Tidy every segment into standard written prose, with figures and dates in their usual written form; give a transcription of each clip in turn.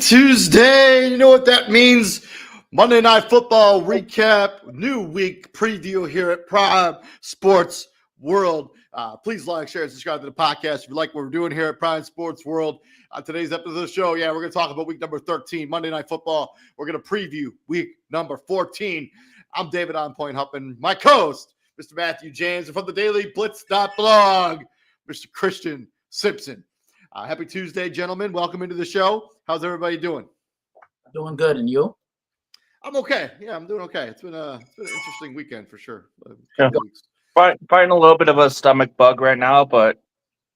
Tuesday. You know what that means? Monday Night Football recap, new week preview here at Prime Sports World. Please like, share, and subscribe to the podcast if you like what we're doing here at Prime Sports World. Today's episode of the show, we're going to talk about week number 13, Monday Night Football. We're going to preview week number 14. I'm David On Point Huppin, my co-host, Mr. Matthew James, and from the Daily Blitz.blog, Mr. Christian Simpson. Happy Tuesday, gentlemen. Welcome into the show. How's everybody doing? Doing good, and you? I'm okay. Yeah, I'm doing okay. It's been an interesting weekend for sure. Fighting a little bit of a stomach bug right now, but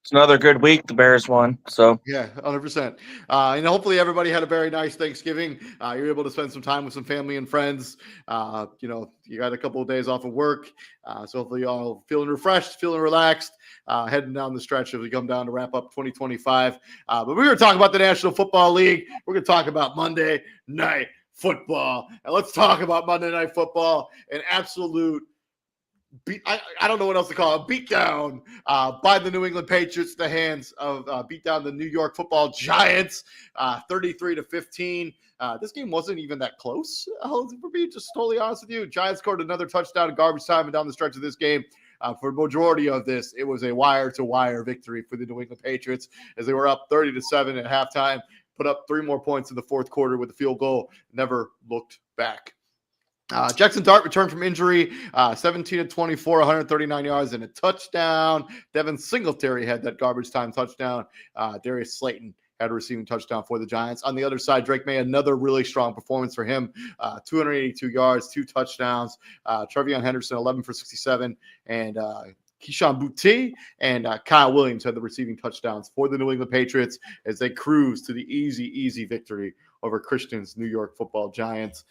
it's another good week. The Bears won, so yeah, 100%. And hopefully everybody had a very nice Thanksgiving. You're able to spend some time with some family and friends. You got a couple of days off of work, so hopefully you all feeling refreshed, feeling relaxed, heading down the stretch as we come down to wrap up 2025. But we're going to talk about the National Football League. We're going to talk about Monday Night Football, and let's talk about Monday Night Football. An absolute I don't know what else to call it. Beatdown by the New England Patriots, the hands of beat down the New York Football Giants, 33-15. This game wasn't even that close. For me, just totally honest with you, Giants scored another touchdown in garbage time and down the stretch of this game. For the majority of this, it was a wire-to-wire victory for the New England Patriots as they were up 30-7 at halftime. Put up 3 more points in the fourth quarter with a field goal. Never looked back. Jackson Dart returned from injury, 17-24, 139 yards and a touchdown. Devin Singletary had that garbage time touchdown. Darius Slayton had a receiving touchdown for the Giants. On the other side, Drake May, another really strong performance for him, 282 yards, 2 touchdowns. Trevion Henderson, 11 for 67, and Keyshawn Boutte and Kyle Williams had the receiving touchdowns for the New England Patriots as they cruise to the easy victory over Christian's New York Football Giants.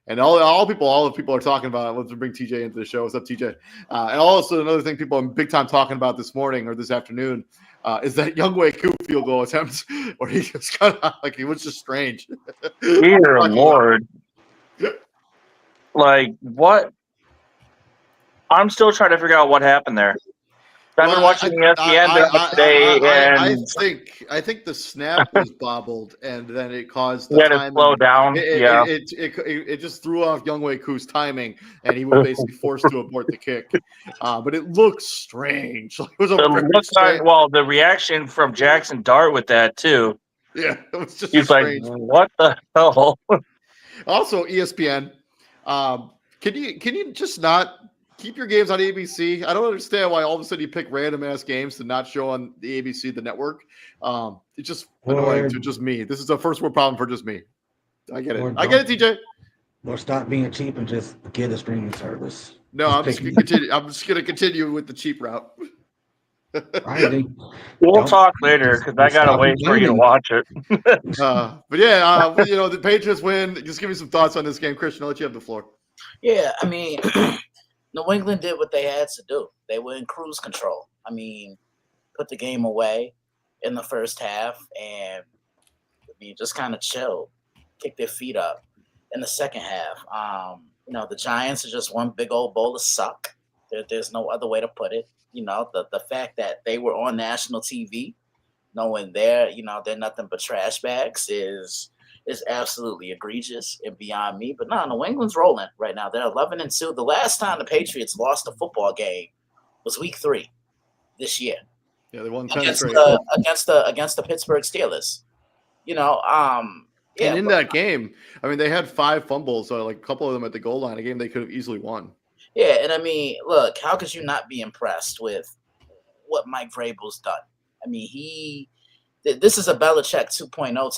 And all the people are talking about. Let's bring TJ into the show. What's up, TJ? And also another thing people are big time talking about this morning or this afternoon is that Younghoe Koo field goal attempt where he just kind of like it was just strange. Dear Lord, like what? I'm still trying to figure out what happened there. I've been watching ESPN today, and I think the snap was bobbled, and then it caused the time to slow down. It just threw off Younghoe Koo's timing, and he was basically forced to abort the kick. But it looks strange. It was the reaction from Jackson Dart with that too. Yeah, it was just he's strange. Like, what the hell? Also, ESPN, can you just not keep your games on ABC? I don't understand why all of a sudden you pick random ass games to not show on the ABC, the network. It's just annoying to just me. This is a first world problem for just me. I get it. I get it, TJ. Or stop being cheap and just get a streaming service. No, I'm just gonna continue with the cheap route. We'll talk later because I gotta wait for you to watch it. But yeah, the Patriots win. Just give me some thoughts on this game, Christian. I'll let you have the floor. Yeah, I mean, New England did what they had to do. They were in cruise control. I mean, put the game away in the first half and just kind of chilled, kick their feet up in the second half. The Giants are just one big old bowl of suck. There's no other way to put it. The fact that they were on national TV, knowing they're nothing but trash bags is absolutely egregious and beyond me. But no, New England's rolling right now. They're 11-2. The last time the Patriots lost a football game was week 3 this year. Yeah, they won 10 against straight. the Pittsburgh Steelers. And in that game, I mean, they had 5 fumbles, so like a couple of them at the goal line. A game they could have easily won. Yeah, and I mean, look, how could you not be impressed with what Mike Vrabel's done? I mean, this is a Belichick 2.0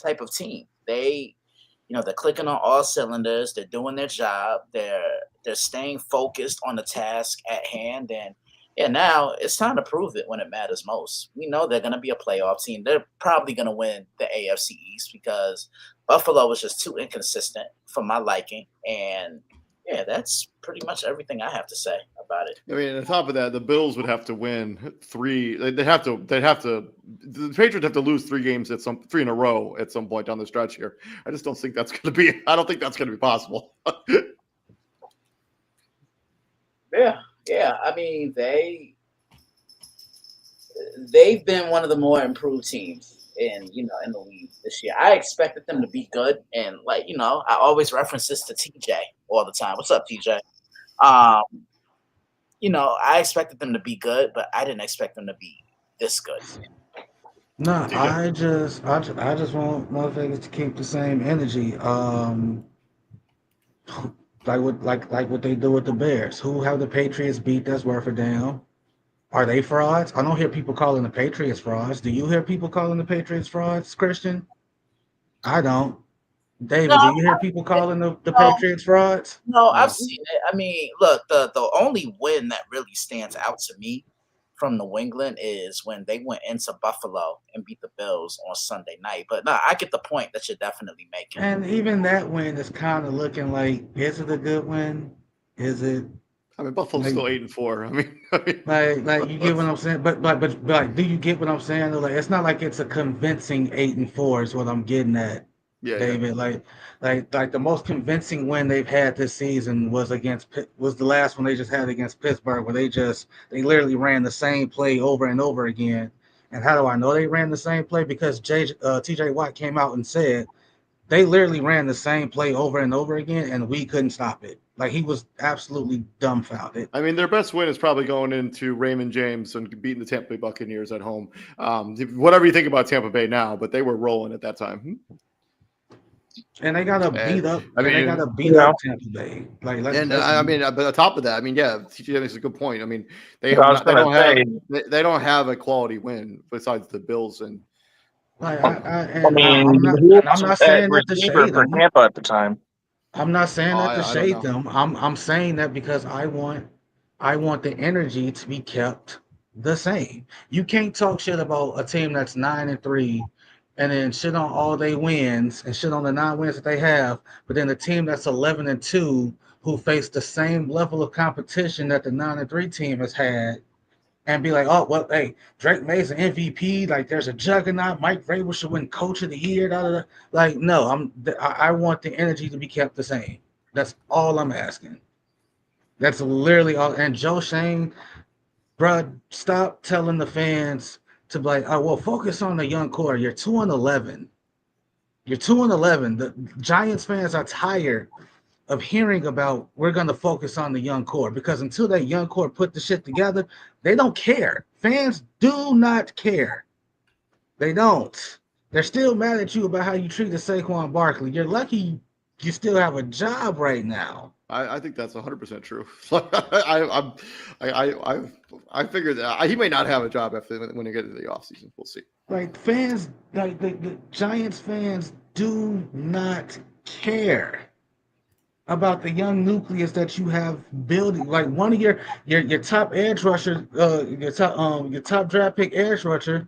type of team. They're clicking on all cylinders. They're doing their job. They're staying focused on the task at hand. And now it's time to prove it when it matters most. We know they're going to be a playoff team. They're probably going to win the AFC East because Buffalo was just too inconsistent for my liking. And yeah, that's pretty much everything I have to say about it. I mean, on top of that, the Bills would have to win 3. The Patriots have to lose 3 games 3 in a row at some point down the stretch here. I just don't think that's going to be. I don't think that's going to be possible. Yeah. I mean, they've been one of the more improved teams in the league this year. I expected them to be good, and I always reference this to TJ all the time. What's up, TJ? I expected them to be good, but I didn't expect them to be this good. No, I just want motherfuckers to keep the same energy. Like what they do with the Bears. Who have the Patriots beat that's worth a damn? Are they frauds? I don't hear people calling the Patriots frauds. Do you hear people calling the Patriots frauds, Christian? I don't. No, David, do you hear people calling the no, Patriots frauds? no, I've No. seen it. I mean, look, the only win that really stands out to me from New England is when they went into Buffalo and beat the Bills on Sunday night. But no, I get the point that you're definitely making. And even that win is kind of looking like, is it a good win? Is it I mean, Buffalo's still 8-4. like you get what I'm saying? But like, do you get what I'm saying? Like, it's not like it's a convincing 8-4 is what I'm getting at, Yeah, David. Like the most convincing win they've had this season was was the last one they just had against Pittsburgh, where they literally ran the same play over and over again. And how do I know they ran the same play? Because TJ Watt came out and said they literally ran the same play over and over again, and we couldn't stop it. Like, he was absolutely dumbfounded. I mean, their best win is probably going into Raymond James and beating the Tampa Bay Buccaneers at home. Whatever you think about Tampa Bay now, but they were rolling at that time. And they gotta beat up. I mean, they gotta beat up Tampa Bay. Like, but on top of that, I mean, yeah, TJ makes a good point. I mean, they don't have a quality win besides the Bills and. Like, I mean, I'm not saying that to receiver shade for them. Tampa at the time. I'm not saying that to I shade don't know. them. I'm saying that because I want the energy to be kept the same. You can't talk shit about a team that's 9-3 and then shit on all they wins and shit on the 9 wins that they have, but then the team that's 11-2 who face the same level of competition that the 9-3 team has had, and be like, oh, well, hey, Drake May's an MVP. Like, there's a juggernaut. Mike Vrabel should win Coach of the Year. Da, da, da. Like, no, I want the energy to be kept the same. That's all I'm asking. That's literally all. And Joe Shane, bro, stop telling the fans to be like, oh, well, focus on the young core. You're 2-11. You're 2-11. The Giants fans are tired of hearing about we're going to focus on the young core, because until that young core put the shit together, they don't care. Fans do not care. They don't. They're still mad at you about how you treated Saquon Barkley. You're lucky you still have a job right now. I think that's 100% true. I figured that he may not have a job after when they get into the offseason. We'll see. Like, fans, like the Giants fans do not care about the young nucleus that you have building. Like, one of your top edge rusher, your top draft pick edge rusher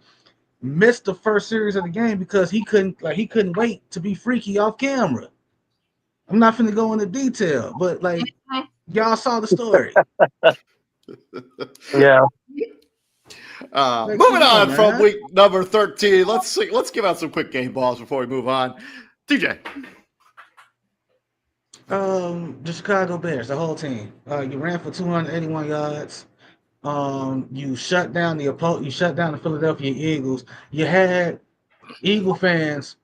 missed the first series of the game because he couldn't wait to be freaky off camera. I'm not finna go into detail, but like, y'all saw the story. Yeah. Moving on from week number 13, let's give out some quick game balls before we move on. DJ. The Chicago Bears, the whole team. You ran for 281 yards. You shut down the Philadelphia Eagles. You had Eagle fans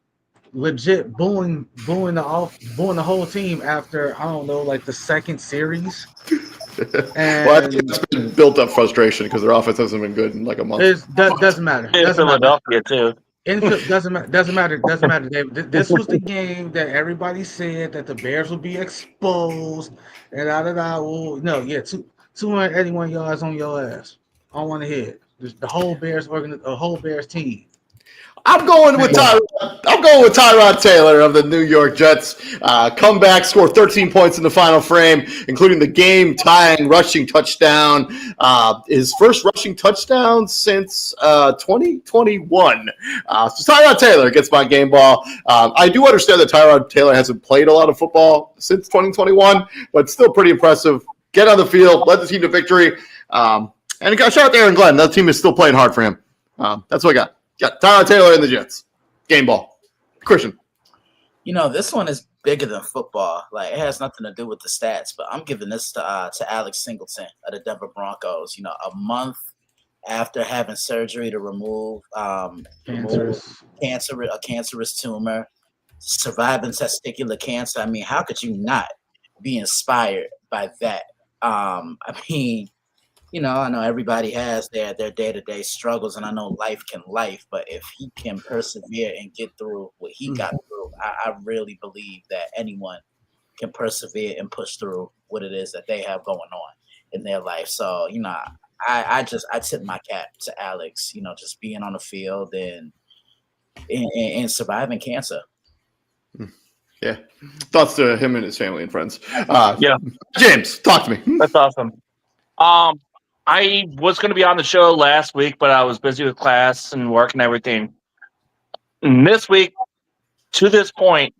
legit booing the whole team after, I don't know, like the second series. And well, I think it's been built up frustration because their offense hasn't been good in like a month. Doesn't matter. In Philadelphia too. Doesn't matter, David. This was the game that everybody said that the Bears would be exposed and Well, no, yeah, 281 yards on your ass. I don't want to hear it. The whole Bears team. I'm going with Tyrod Taylor of the New York Jets. Comeback, scored 13 points in the final frame, including the game-tying rushing touchdown. His first rushing touchdown since 2021. So Tyrod Taylor gets my game ball. I do understand that Tyrod Taylor hasn't played a lot of football since 2021, but still pretty impressive. Get on the field, led the team to victory. And shout out to Aaron Glenn. That team is still playing hard for him. That's what I got. Got Tyrod Taylor and the Jets. Game ball. Christian. This one is bigger than football. Like, it has nothing to do with the stats, but I'm giving this to Alex Singleton of the Denver Broncos. A month after having surgery to remove a cancerous tumor, surviving testicular cancer. I mean, how could you not be inspired by that? I mean, I know everybody has their day-to-day struggles, and I know life can life, but if he can persevere and get through what he got through, I really believe that anyone can persevere and push through what it is that they have going on in their life. So, I tip my cap to Alex, just being on the field and surviving cancer. Yeah. Thoughts to him and his family and friends. Yeah. James, talk to me. That's awesome. I was going to be on the show last week, but I was busy with class and work and everything. And this week, to this point,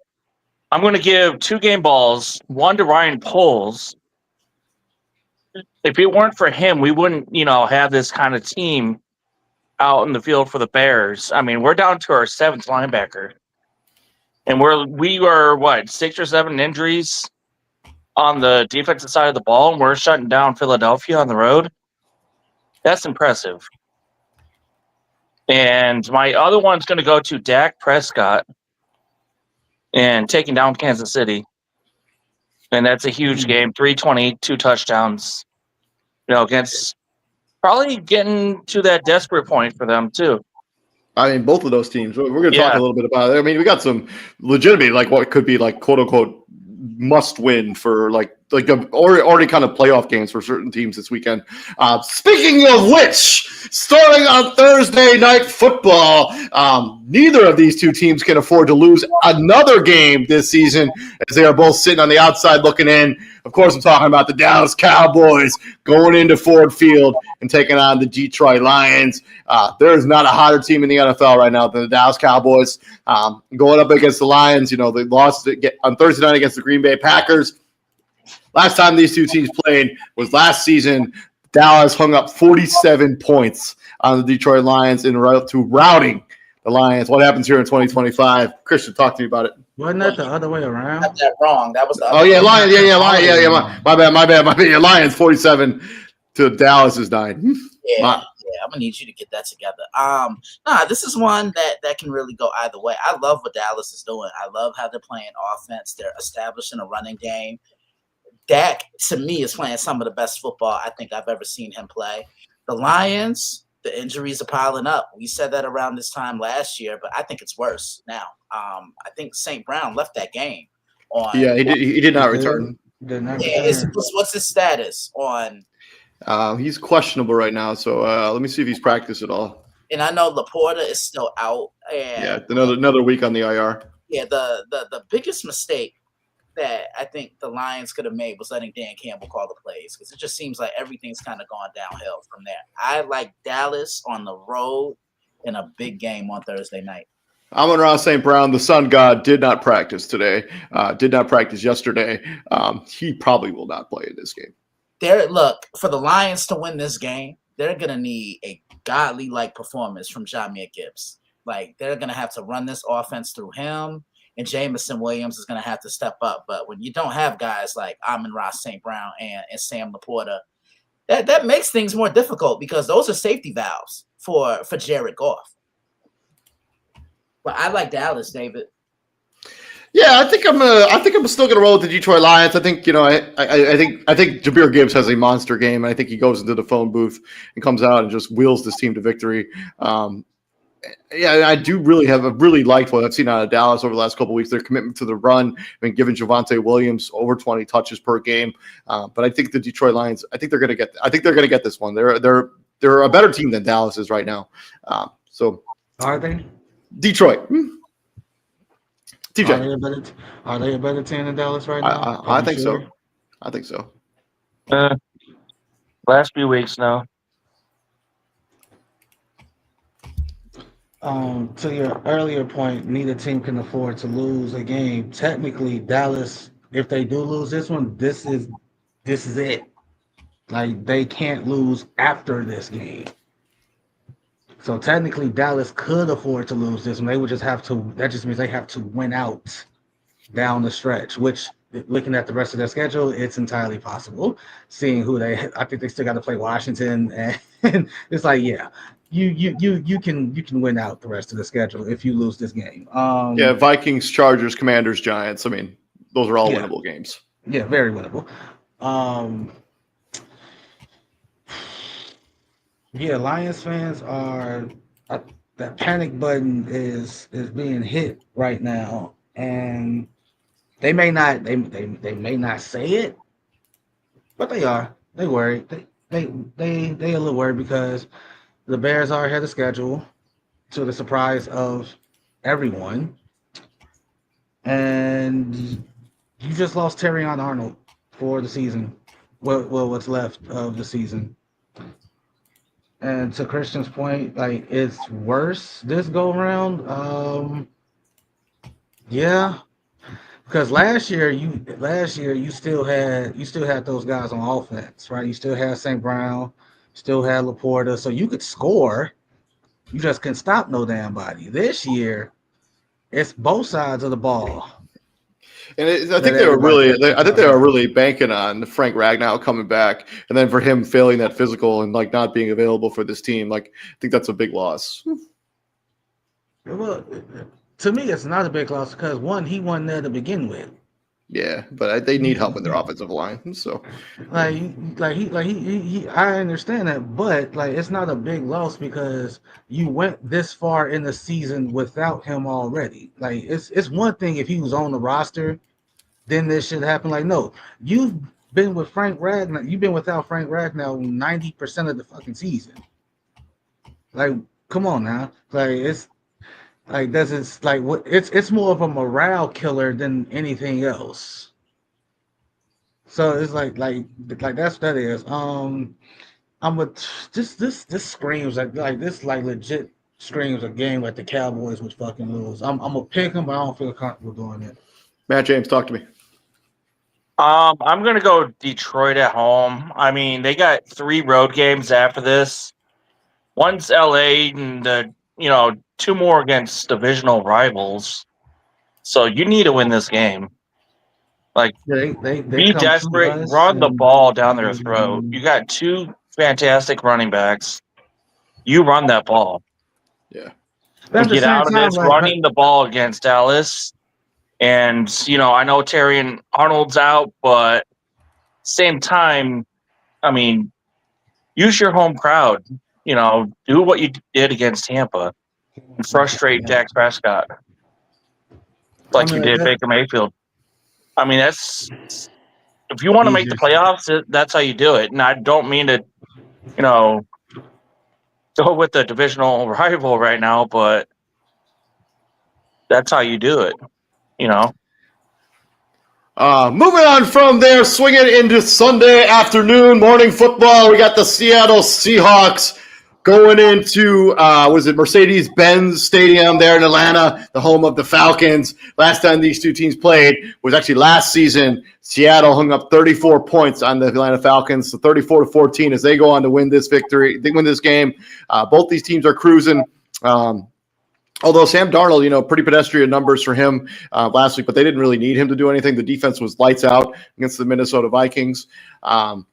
I'm going to give 2 game balls, one to Ryan Poles. If it weren't for him, we wouldn't, have this kind of team out in the field for the Bears. I mean, we're down to our 7th linebacker. And we are 6 or 7 injuries on the defensive side of the ball, and we're shutting down Philadelphia on the road. That's impressive. And my other one's going to go to Dak Prescott and taking down Kansas City. And that's a huge game. 320, 2 touchdowns. Against probably getting to that desperate point for them, too. I mean, both of those teams. We're going to talk a little bit about it. I mean, we got some legitimate, what could be quote unquote must win for already kind of playoff games for certain teams this weekend. Speaking of which, starting on Thursday night football, neither of these 2 teams can afford to lose another game this season as they are both sitting on the outside looking in. Of course, I'm talking about the Dallas Cowboys going into Ford Field and taking on the Detroit Lions. There is not a hotter team in the NFL right now than the Dallas Cowboys. Going up against the Lions, they lost on Thursday night against the Green Bay Packers. Last time these 2 teams played was last season. Dallas hung up 47 points on the Detroit Lions in route to routing the Lions. What happens here in 2025? Christian, talk to me about it. Wasn't that the other way around? Got that wrong. That was the Lions. Yeah. My bad. Lions 47 to Dallas's 9. Yeah, I'm gonna need you to get that together. This is one that can really go either way. I love what Dallas is doing. I love how they're playing offense. They're establishing a running game. Dak, to me, is playing some of the best football I think I've ever seen him play. The Lions, the injuries are piling up. We said that around this time last year, but I think it's worse now. I think St. Brown left that game. He did not return. What's his status on? He's questionable right now, so let me see if he's practiced at all. And I know Laporta is still out. And another week on the IR. Yeah, the biggest mistake that I think the Lions could have made was letting Dan Campbell call the plays, because it just seems like everything's kind of gone downhill from there. I like Dallas on the road in a big game on Thursday night. Amon-Ra St. Brown, the sun god, did not practice today. Did not practice yesterday. He probably will not play in this game. Look, for the Lions to win this game, they're going to need a godly-like performance from Jahmyr Gibbs. They're going to have to run this offense through him, and Jameson Williams is going to have to step up. But when you don't have guys like Amon-Ra St. Brown and Sam Laporta, that makes things more difficult, because those are safety valves for Jared Goff. But I like Dallas, David. Yeah, I think I'm still gonna roll with the Detroit Lions. I think I think Jahmyr Gibbs has a monster game, and I think he goes into the phone booth and comes out and just wheels this team to victory. I do really liked what I've seen out of Dallas over the last couple of weeks. Their commitment to the run, giving Javonte Williams over 20 touches per game. But I think the Detroit Lions, I think they're gonna get this one. They're a better team than Dallas is right now. So are they? Detroit. TJ. Are they a better team than Dallas right now? I think so. I think so. Last few weeks now. To your earlier point, neither team can afford to lose a game. Technically, Dallas, if they do lose this one, this is it. They can't lose after this game. So technically, Dallas could afford to lose this one. They would just have to. That just means they have to win out down the stretch, which looking at the rest of their schedule, it's entirely possible. Seeing I think they still got to play Washington, and it's like, yeah, you can win out the rest of the schedule if you lose this game. Yeah, Vikings, Chargers, Commanders, Giants. I mean, those are all Yeah. winnable games. Yeah, very winnable. Yeah, Lions fans are that panic button is being hit right now, and they may not may not say it, but they are. They worried. They a little worried because the Bears are ahead of schedule, to the surprise of everyone, and you just lost Terrion Arnold for the season. Well, what's left of the season. And to Christian's point, like, it's worse this go around. Yeah, because last year you still had those guys on offense, right? You still had St. Brown, still had Laporta, so you could score. You just couldn't stop no damn body. This year, it's both sides of the ball. And I think they were really banking on Frank Ragnow coming back, and then for him failing that physical and like not being available for this team. Like, I think that's a big loss. Well, to me, it's not a big loss because one, he wasn't there to begin with. Yeah, but they need help with their offensive line. So, he, I understand that, but like, it's not a big loss because you went this far in the season without him already. Like, it's one thing if he was on the roster, then this should happen. Like, no, you've been with Frank Ragnow. You've been without Frank Ragnow 90% of the fucking season. Like, come on now. Like, it's like it's like what it's more of a morale killer than anything else. So it's like that's what that is. I'm with this screams like this like legit screams a game like the Cowboys would fucking lose. I'm gonna pick them, but I don't feel comfortable doing it. Matt James, talk to me. I'm gonna go Detroit at home. I mean, they got 3 road games after this. One's LA and 2 more against divisional rivals. So you need to win this game. Like, They be come to desperate, us run the and- ball down their throat. You got 2 fantastic running backs. You run that ball. Yeah. But at the Get same out of time, this like, running the ball against Dallas. And, I know Terrion Arnold's out, but same time, I mean, use your home crowd. Do what you did against Tampa and frustrate Dak Prescott like you did Baker Mayfield. I mean, that's if you want to make the playoffs, that's how you do it. And I don't mean to, go with the divisional rival right now, but that's how you do it. Moving on from there, swinging into Sunday afternoon, morning football. We got the Seattle Seahawks going into, Mercedes-Benz Stadium there in Atlanta, the home of the Falcons. Last time these two teams played was actually last season. Seattle hung up 34 points on the Atlanta Falcons, so 34-14 as they go on to win this victory. They win this game. Both these teams are cruising. Although Sam Darnold, pretty pedestrian numbers for him last week, but they didn't really need him to do anything. The defense was lights out against the Minnesota Vikings.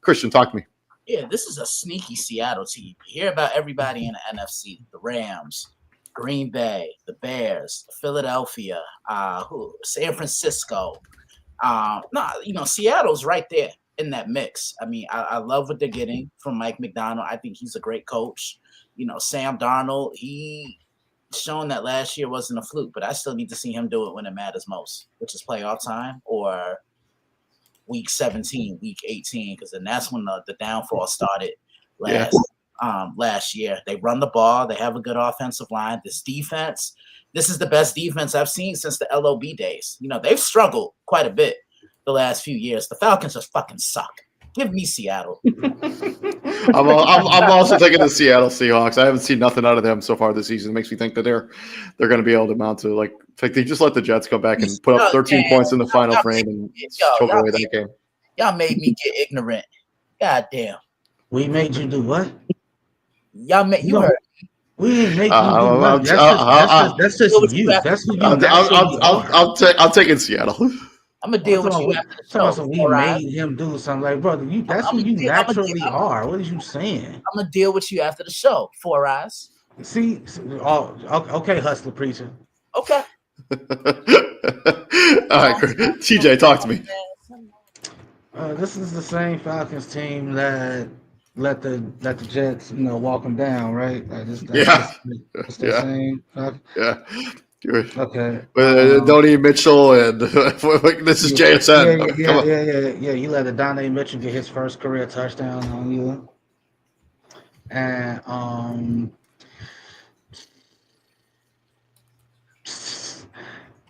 Christian, talk to me. Yeah, this is a sneaky Seattle team. You hear about everybody in the NFC, the Rams, Green Bay, the Bears, Philadelphia, San Francisco. Seattle's right there in that mix. I mean, I love what they're getting from Mike McDonald. I think he's a great coach. Sam Darnold, he shown that last year wasn't a fluke, but I still need to see him do it when it matters most, which is playoff time or week 17, week 18, because then that's when the downfall started last year. They run the ball. They have a good offensive line. This defense, this is the best defense I've seen since the LOB days. They've struggled quite a bit the last few years. The Falcons just fucking suck. Give me Seattle. I'm also taking the Seattle Seahawks. I haven't seen nothing out of them so far this season. It makes me think that they're going to be able to mount to like they just let the Jets go back and put up 13 points in the final frame and choke away that game. Y'all made me get ignorant. God damn. We made you do what? Y'all made you heard. We didn't make you do nothing. That's just you. That's who you. I'm taking Seattle. I'm gonna deal with you we, after the show. so we Four Eyes. made him do something. Like, brother, that's who you naturally are. What are you saying? I'm gonna deal with you after the show. Four Eyes. See, oh, okay, hustler preacher. Okay. All right, TJ, talk to me. This is the same Falcons team that let the Jets, walk them down, right? It's the same. Yeah. Okay. Donnie Mitchell and this is JSN. Yeah. You let Donnie Mitchell get his first career touchdown on you, and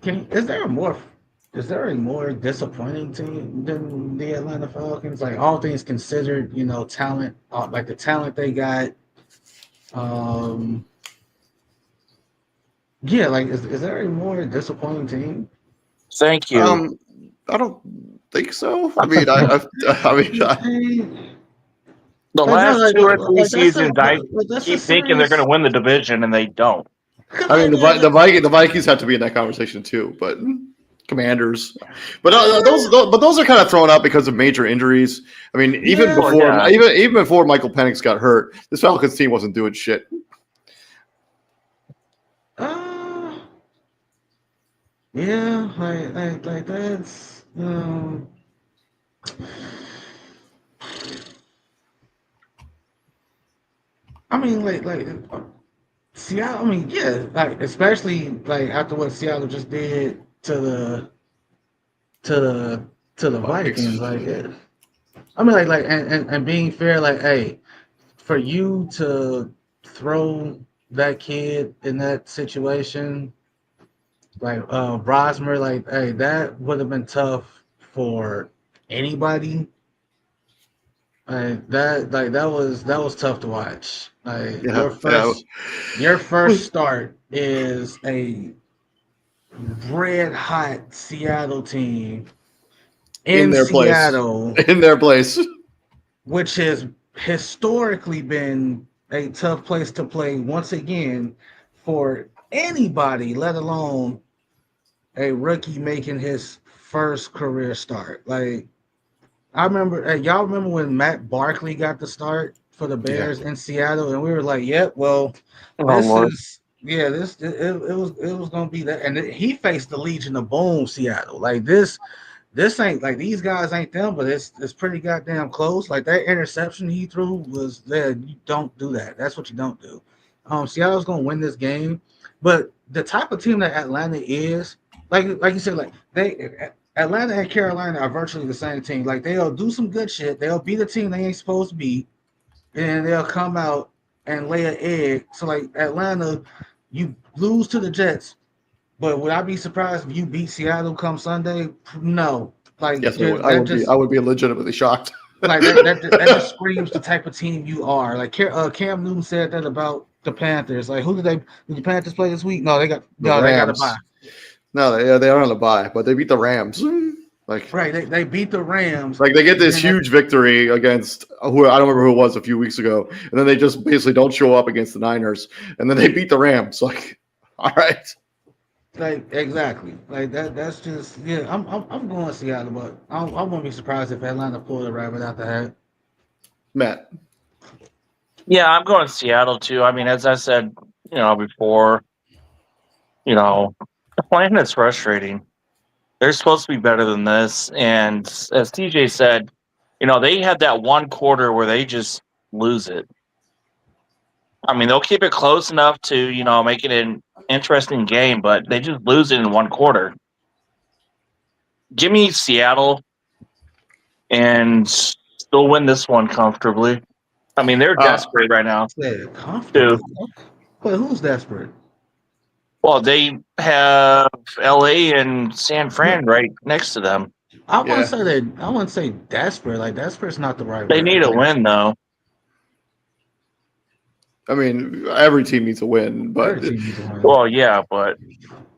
is there a more disappointing team than the Atlanta Falcons? Like, all things considered, talent, like the talent they got. Yeah, like, is there a more disappointing team? Thank you. I don't think so. I mean, the last 2 or 3 seasons, I keep thinking they're going to win the division, and they don't. I mean, the Vikings have to be in that conversation too, but Commanders, but those are kind of thrown out because of major injuries. I mean, even before Michael Penix got hurt, this Falcons team wasn't doing shit. Yeah, like that's. I mean, like Seattle. I mean, yeah, like, especially like after what Seattle just did to the Vikings. Like, I mean, like, and being fair, like, hey, for you to throw that kid in that situation, like Brosmer, like, hey, that would have been tough for anybody. That was tough to watch. Like, your first start is a red hot Seattle team in Seattle, in their place, which has historically been a tough place to play once again for anybody, let alone a rookie making his first career start. Like, I remember, y'all remember when Matt Barkley got the start for the Bears in Seattle, and we were like, "Yep, well, it was gonna be that." And he faced the Legion of Boom, Seattle. Like, this ain't like, these guys ain't them, but it's pretty goddamn close. Like, that interception he threw was there. You don't do that. That's what you don't do. Seattle's gonna win this game, but the type of team that Atlanta is, like you said, like, Atlanta and Carolina are virtually the same team. Like, they'll do some good shit. They'll beat a team they ain't supposed to beat, and then they'll come out and lay an egg. So, like, Atlanta, you lose to the Jets, but would I be surprised if you beat Seattle come Sunday? No. Like, yes, I would be legitimately shocked. Like, that just screams the type of team you are. Like, Cam Newton said that about the Panthers. Like, did the Panthers play this week? No, they got a bye. No, they are on a bye, but they beat the Rams. Like, right, they beat the Rams. Like, they get this huge victory against who I don't remember who it was a few weeks ago, and then they just basically don't show up against the Niners, and then they beat the Rams. Like, all right, like, exactly. Like, that's just, yeah. I'm going Seattle, but I won't be surprised if Atlanta pulled a rabbit out the hat. Matt. Yeah, I'm going Seattle too. I mean, as I said, before, Atlanta's frustrating. They're supposed to be better than this. And as TJ said, they had that one quarter where they just lose it. I mean, they'll keep it close enough to, make it an interesting game, but they just lose it in one quarter. Give me Seattle and still win this one comfortably. I mean, they're desperate right now. Comfortably? But who's desperate? Well, they have LA and San Fran right next to them. I wouldn't say desperate. Like, desperate's not the right word. They need a win, though. I mean, every team needs a win, but well, yeah, but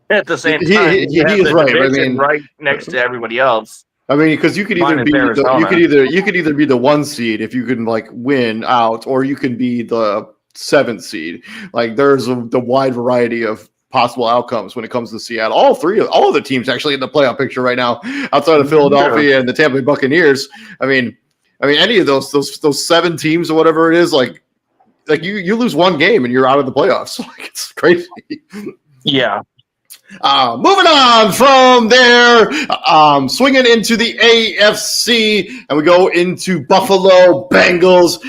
at the same time, he is right. I mean, right next to everybody else. I mean, because you could either be the 1 seed if you can, like, win out, or you can be the 7th seed. Like, there's the wide variety of possible outcomes when it comes to Seattle. All of the teams actually in the playoff picture right now, outside of Philadelphia and the Tampa Bay Buccaneers. I mean, any of those 7 teams or whatever it is, like you lose one game and you're out of the playoffs. Like, it's crazy. Yeah. Moving on from there, swinging into the AFC, and we go into Buffalo Bengals.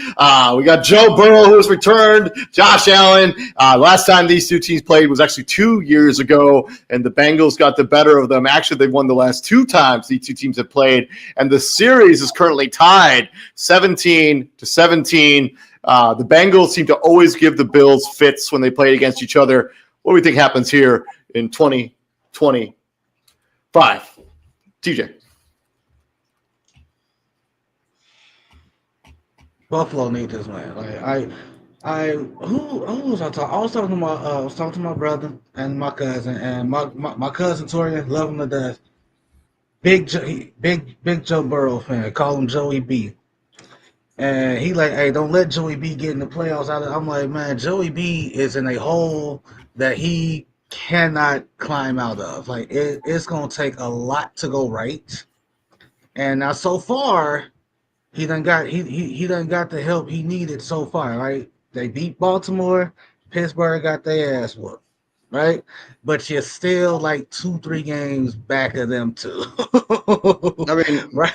We got Joe Burrow, who has returned, Josh Allen. Last time these two teams played was actually 2 years ago, and the Bengals got the better of them. Actually, they've won the last 2 times these two teams have played, and the series is currently tied 17-17. The Bengals seem to always give the Bills fits when they play against each other. What do we think happens here in 2025? TJ. Buffalo need this win. Like who was I talking? I was talking to my brother and my cousin, and my cousin Torian, love him to death. Big Joe Burrow fan. Call him Joey B. And he like, hey, don't let Joey B get in the playoffs. I'm like, man, Joey B is in a hole that he cannot climb out of. Like, it's gonna take a lot to go right. And now so far, he done got the help he needed so far, right? They beat Baltimore, Pittsburgh got their ass whooped, right? But you're still like 2-3 games back of them too. I mean, right?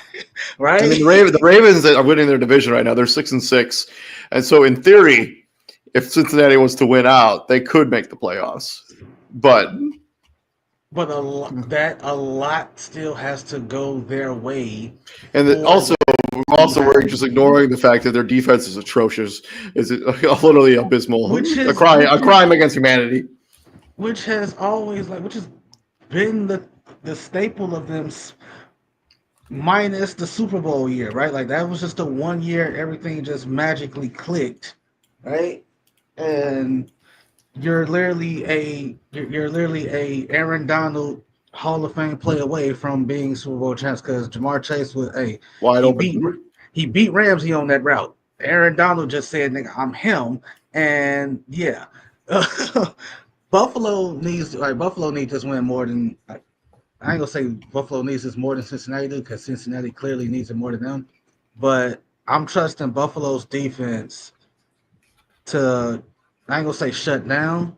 I mean, the Ravens are winning their division right now. They're 6-6, and so in theory, if Cincinnati was to win out, they could make the playoffs. But a lot still has to go their way. And also we're just ignoring the fact that their defense is atrocious. Is it literally abysmal? A crime against humanity. Which has been the staple of them, minus the Super Bowl year, right? Like, that was just the 1 year everything just magically clicked, right? And you're literally a Aaron Donald Hall of Fame play away from being Super Bowl champs, because Jamar Chase was wide open. He beat Ramsey on that route. Aaron Donald just said, "Nigga, I'm him," and yeah, Buffalo needs this win more than I ain't gonna say Buffalo needs this more than Cincinnati do, because Cincinnati clearly needs it more than them. But I'm trusting Buffalo's defense to, I ain't gonna say shut down,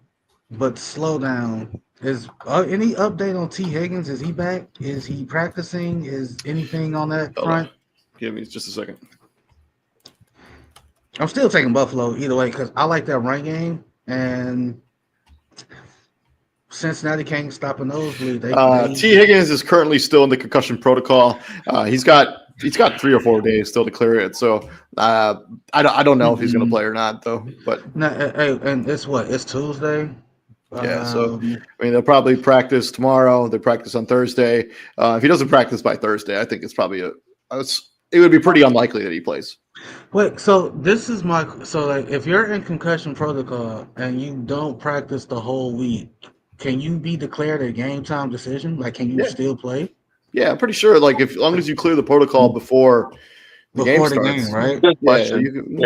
but slow down. Is any update on T. Higgins? Is he back? Is he practicing? Is anything on that front? Give me just a second. I'm still taking Buffalo either way, because I like that run game, and Cincinnati can't stop a nosebleed. T. Higgins is currently still in the concussion protocol. He's got 3 or 4 days still to clear it. So I don't know if he's going to play or not, though. But no, and it's Tuesday. Yeah, so I mean, they'll probably practice tomorrow. They practice on Thursday. If he doesn't practice by Thursday, I think it's probably it would be pretty unlikely that he plays. Wait, so this is like, if you're in concussion protocol and you don't practice the whole week, can you be declared a game time decision? Like, can you still play? Yeah, I'm pretty sure. Like, as long as you clear the protocol before the game starts, right? Good question.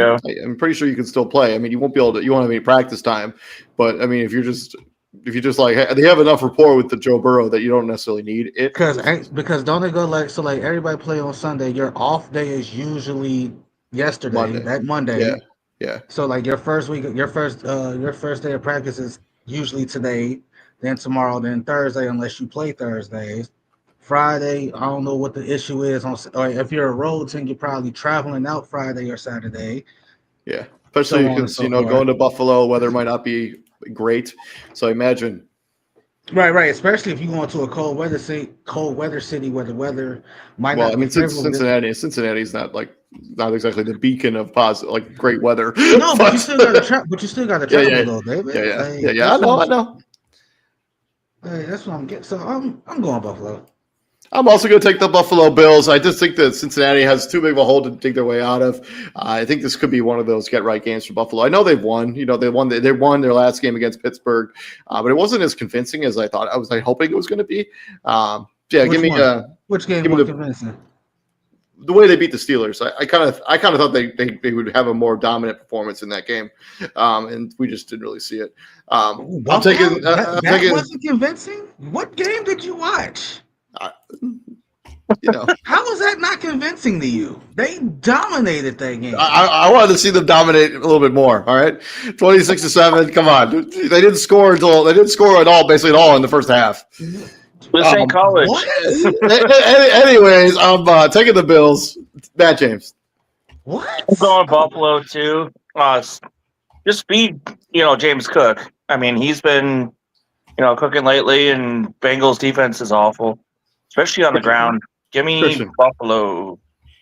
I'm pretty sure you can still play. I mean, you won't have any practice time, but I mean, if you just like, they have enough rapport with the Joe Burrow that you don't necessarily need it. Because don't it go like, so like everybody play on Sunday, your off day is usually yesterday, Monday. Yeah. So like your first day of practice is usually today, then tomorrow, then Thursday, unless you play Thursdays. Friday, I don't know what the issue is or if you're a road team, you're probably traveling out Friday or Saturday. Yeah, especially because going to Buffalo, weather might not be great. So imagine. Right. Especially if you go into a cold weather city where the weather might not. Well, I mean, Cincinnati's not exactly the beacon of positive, like, great weather. No, but you still got to travel. But you still got to travel, though, David. Yeah. I know. Hey, that's what I'm getting. So I'm going Buffalo. I'm also going to take the Buffalo Bills. I just think that Cincinnati has too big of a hole to dig their way out of. I think this could be one of those get-right games for Buffalo. I know they've won. They won their last game against Pittsburgh, but it wasn't as convincing as I thought. I was hoping it was going to be. Which game was convincing? the way they beat the Steelers. I kind of thought they would have a more dominant performance in that game, and we just didn't really see it. I'm taking that wasn't convincing. What game did you watch? How was that not convincing to you? They dominated that game. I wanted to see them dominate a little bit more. All right, 26-7. Come on, they didn't score at all basically at all in the first half. This ain't college. Anyways, I'm taking the Bills. Matt James. What? I'm going Buffalo too. Just feed James Cook. I mean, he's been cooking lately, and Bengals defense is awful, especially on the ground. Give me Christian. Buffalo.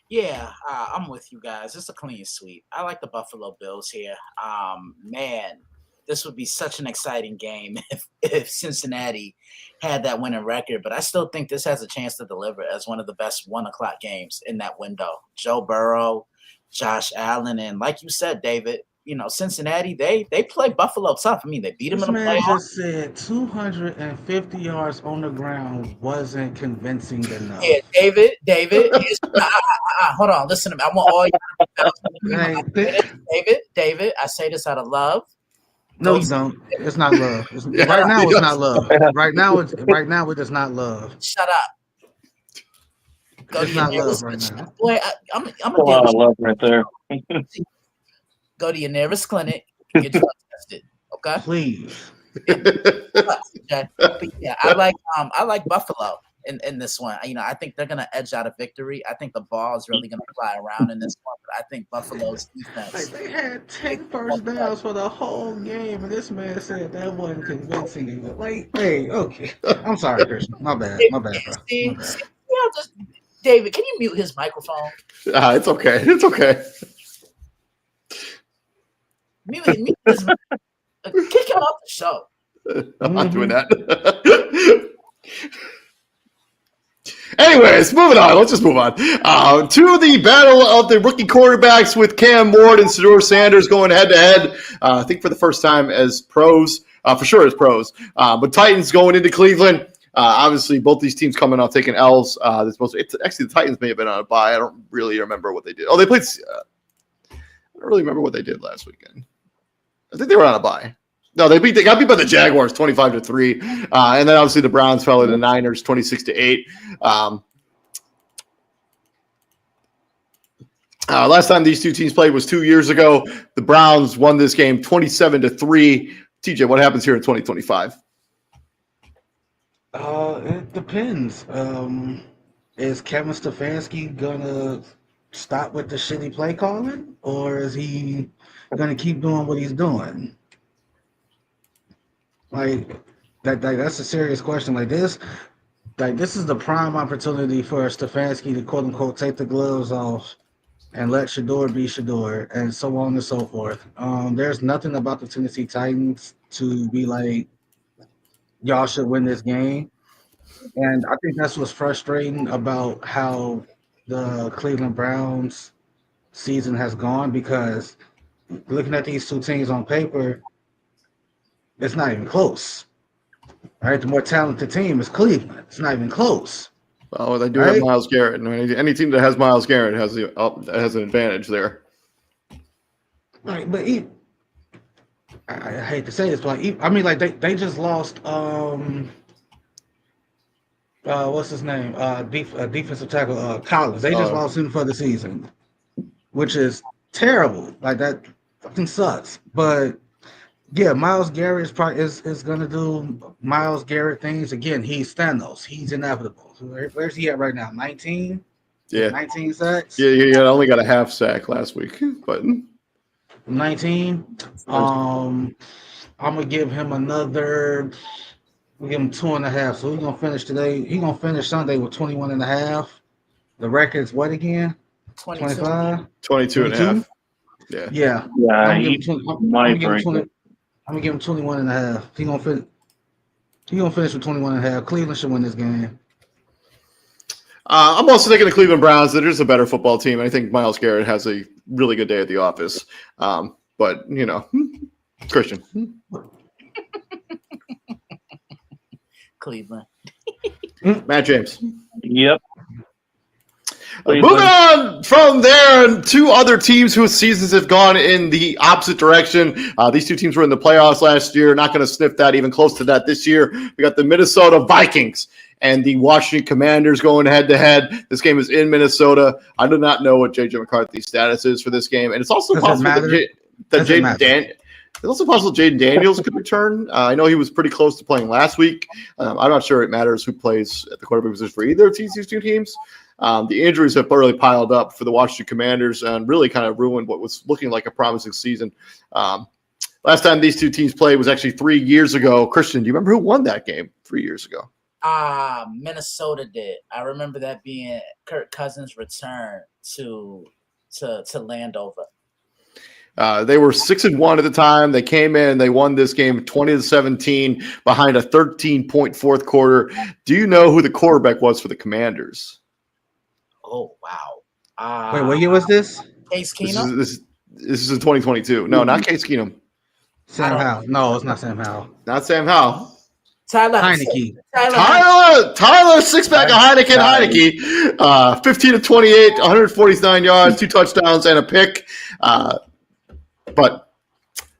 Yeah, I'm with you guys. It's a clean sweep. I like the Buffalo Bills here. Man, this would be such an exciting game if Cincinnati had that winning record. But I still think this has a chance to deliver as one of the best 1 o'clock games in that window. Joe Burrow, Josh Allen, and like you said, David, Cincinnati, they play Buffalo tough. I mean, they beat them This in the man playoffs. just said 250 yards on the ground wasn't convincing enough. Yeah, David, hold on, listen to me. I want all you. David, I say this out of love. No, you don't. It's not love. Right now, it's not love. Right now, it is not love. Shut up. It's not love right now. Boy, I'm A lot of love right there. Go to your nearest clinic, get drug tested. Okay. Please. Okay. But yeah, I like Buffalo in this one. I think they're gonna edge out a victory. I think the ball is really gonna fly around in this one, but I think Buffalo's defense. They had 10 first downs for the whole game, and this man said that wasn't convincing. Hey, okay. I'm sorry, Christian. My bad, bro. David, can you mute his microphone? It's okay. It's okay. Mute his kick him off the show. I'm not doing that. Anyways, moving on. Let's just move on to the battle of the rookie quarterbacks with Cam Ward and Shedeur Sanders going head-to-head. I think for the first time as pros, for sure as pros. But Titans going into Cleveland. Obviously, both these teams coming out taking L's. Actually, the Titans may have been on a bye. I don't really remember what they did. Oh, they played. I don't really remember what they did last weekend. I think they were on a bye. No, they got beat by the Jaguars 25-3, and then obviously the Browns fell to the Niners 26-8. Last time these two teams played was 2 years ago. The Browns won this game 27-3. TJ, what happens here in 2025? It depends. Is Kevin Stefanski gonna stop with the shitty play calling, or is he gonna keep doing what he's doing? That's a serious question. This is the prime opportunity for Stefanski to quote unquote take the gloves off and let Shedeur be Shedeur, and so on and so forth. There's nothing about the Tennessee Titans to be like, y'all should win this game. And I think that's what's frustrating about how the Cleveland Browns season has gone, because looking at these two teams on paper, it's not even close. Right? The more talented team is Cleveland. It's not even close. Well, they do have Myles Garrett. Any team that has Myles Garrett has an advantage there. Right, but I hate to say this, but they just lost what's his name? Defensive tackle Collins. They just lost him for the season, which is terrible. That fucking sucks. But yeah, Myles Garrett is gonna do Myles Garrett things. Again, he's Thanos. He's inevitable. Where's he at right now? 19? Yeah. 19 sacks? Yeah, he only got a half sack last week, but 19. I'm gonna give him another. We give him 2.5. So he's gonna finish today. He's gonna finish Sunday with 21.5. The record's what again? 25? 22.5. Yeah. I'm gonna give him 21.5. He's gonna finish with 21.5. Cleveland should win this game. I'm also taking the Cleveland Browns. They're just a better football team. I think Myles Garrett has a really good day at the office. But Christian. Cleveland. Matt James. Yep. Moving on from there, and two other teams whose seasons have gone in the opposite direction. These two teams were in the playoffs last year. Not going to sniff that even close to that this year. We got the Minnesota Vikings and the Washington Commanders going head-to-head. This game is in Minnesota. I do not know what J.J. McCarthy's status is for this game, and it's also possible that it's also possible Jaden Daniels could return. I know he was pretty close to playing last week. I'm not sure it matters who plays at the quarterback position for either of these two teams. The injuries have really piled up for the Washington Commanders and really kind of ruined what was looking like a promising season. Last time these two teams played was actually 3 years ago. Christian, do you remember who won that game 3 years ago? Minnesota did. I remember that being Kirk Cousins' return to Landover. They were 6-1 at the time. They came in, they won this game 20-17 behind a 13-point fourth quarter. Do you know who the quarterback was for the Commanders? Oh, wow. Wait, what year was this? Case Keenum? This is in 2022. No, not Case Keenum. Sam Howell. No, it's not Sam Howell. Not Sam Howell. Tyler Heineke. Tyler six-pack of Heineke. 15 of 28, 149 yards, 2 touchdowns, and a pick. But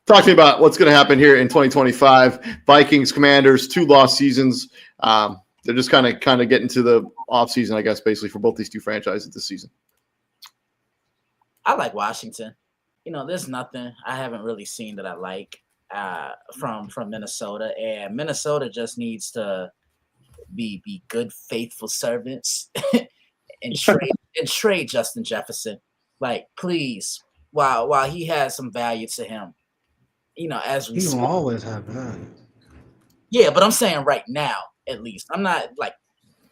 talk to me about what's going to happen here in 2025. Vikings, Commanders, 2 lost seasons. They're just kind of getting to the offseason, I guess, basically for both these two franchises this season. I like Washington. There's nothing I haven't really seen that I like from Minnesota, and Minnesota just needs to be good, faithful servants and trade Justin Jefferson. Like, please, while he has some value to him, as we He will always have value. Yeah, but I'm saying right now, at least. I'm not like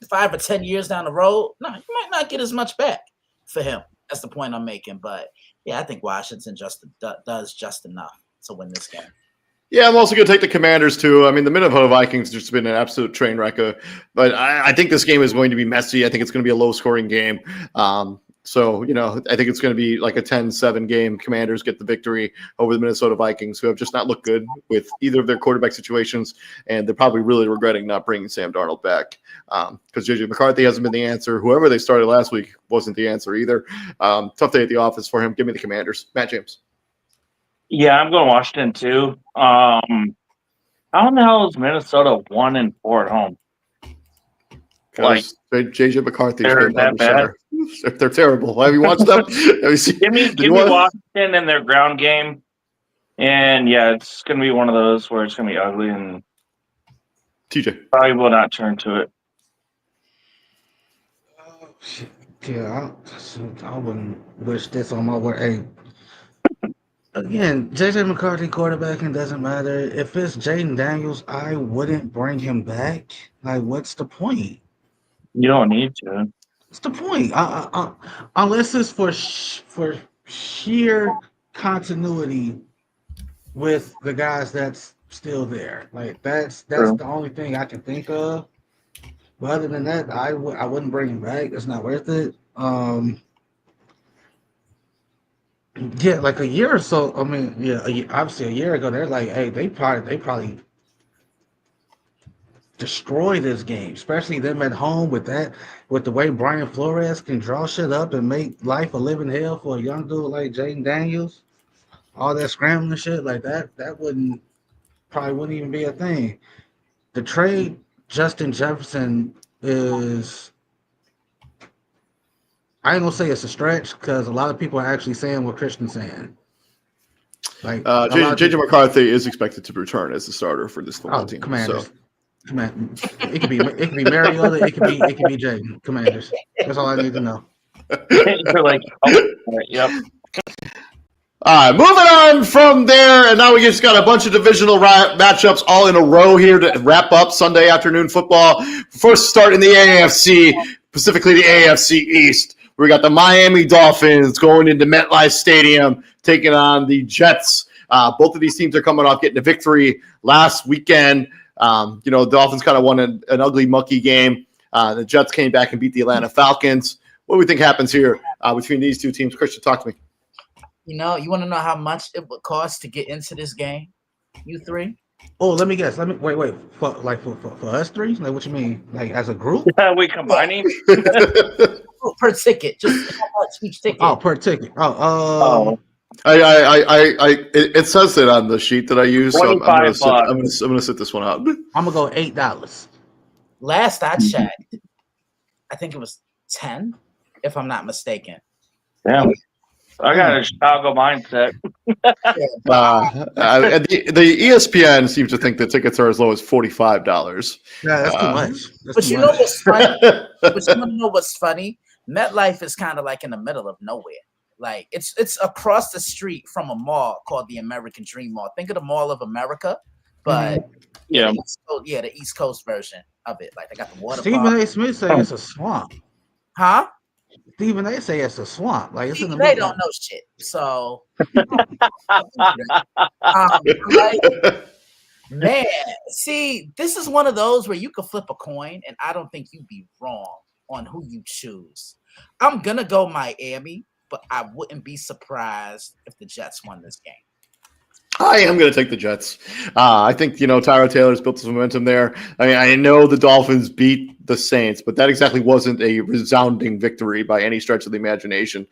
5 or 10 years down the road. No, you might not get as much back for him. That's the point I'm making. But yeah, I think Washington does just enough to win this game. Yeah, I'm also going to take the Commanders, too. I mean, the Minnesota Vikings have just been an absolute train wreck. But I think this game is going to be messy. I think it's going to be a low-scoring game. So, I think it's going to be like a 10-7 game. Commanders get the victory over the Minnesota Vikings, who have just not looked good with either of their quarterback situations, and they're probably really regretting not bringing Sam Darnold back because J.J. McCarthy hasn't been the answer. Whoever they started last week wasn't the answer either. Tough day at the office for him. Give me the Commanders. Matt James. Yeah, I'm going Washington too. How in the hell is Minnesota 1-4 at home? Like JJ McCarthy, they're that bad. They're terrible. Have you watched them? Have you seen? Give me Washington and their ground game, and yeah, it's going to be one of those where it's going to be ugly and TJ probably will not turn to it. Yeah, I wouldn't wish this on my work. Hey, again, JJ McCarthy quarterbacking doesn't matter. If it's Jaden Daniels, I wouldn't bring him back. Like, what's the point? You don't need to. What's the point? Unless it's for sheer continuity with the guys that's still there. Like, that's True. the only thing I can think of. But other than that, I wouldn't bring him back. It's not worth it. Yeah, like a year or so. I mean, yeah, obviously a year ago, they're like, hey, they probably destroy this game, especially them at home with the way Brian Flores can draw shit up and make life a living hell for a young dude like Jaden Daniels. All that scrambling shit like that probably wouldn't even be a thing. The trade Justin Jefferson is, I ain't gonna say it's a stretch because a lot of people are actually saying what Christian's saying. Like JJ McCarthy is expected to return as the starter for this football team. Commanders. So. It could be Mariota, it could be Jaden. Commanders. That's all I need to know. You're like, yep. All right, moving on from there, and now we just got a bunch of divisional matchups all in a row here to wrap up Sunday afternoon football. First start in the AFC, specifically the AFC East. We got the Miami Dolphins going into MetLife Stadium, taking on the Jets. Both of these teams are coming off getting a victory last weekend. The Dolphins kind of won an ugly, mucky game. The Jets came back and beat the Atlanta Falcons. What do we think happens here between these two teams? Christian, talk to me. You want to know how much it would cost to get into this game? You three? Oh, let me guess. Wait. For us three? Like, what you mean? Like, as a group? We combining? per ticket. Just how much each ticket? Oh, per ticket. It says it on the sheet that I use, so I'm gonna sit this one out. I'm gonna go $8. Last I checked, I think it was 10, if I'm not mistaken. Damn. I got a Chicago mindset. The ESPN seems to think the tickets are as low as $45. Yeah, that's too much. But you know what's funny? But you want to know what's funny? MetLife is kind of like in the middle of nowhere. Like it's across the street from a mall called the American Dream Mall. Think of the Mall of America, but the East Coast version of it. Like they got the water. Stephen A. Smith said it's a swamp. Huh? Stephen A. say it's a swamp. Like it's in the they don't know shit. So man, see, this is one of those where you could flip a coin, and I don't think you'd be wrong on who you choose. I'm gonna go Miami, but I wouldn't be surprised if the Jets won this game. I am going to take the Jets. I think, Tyrod Taylor's built some momentum there. I mean, I know the Dolphins beat the Saints, but that exactly wasn't a resounding victory by any stretch of the imagination.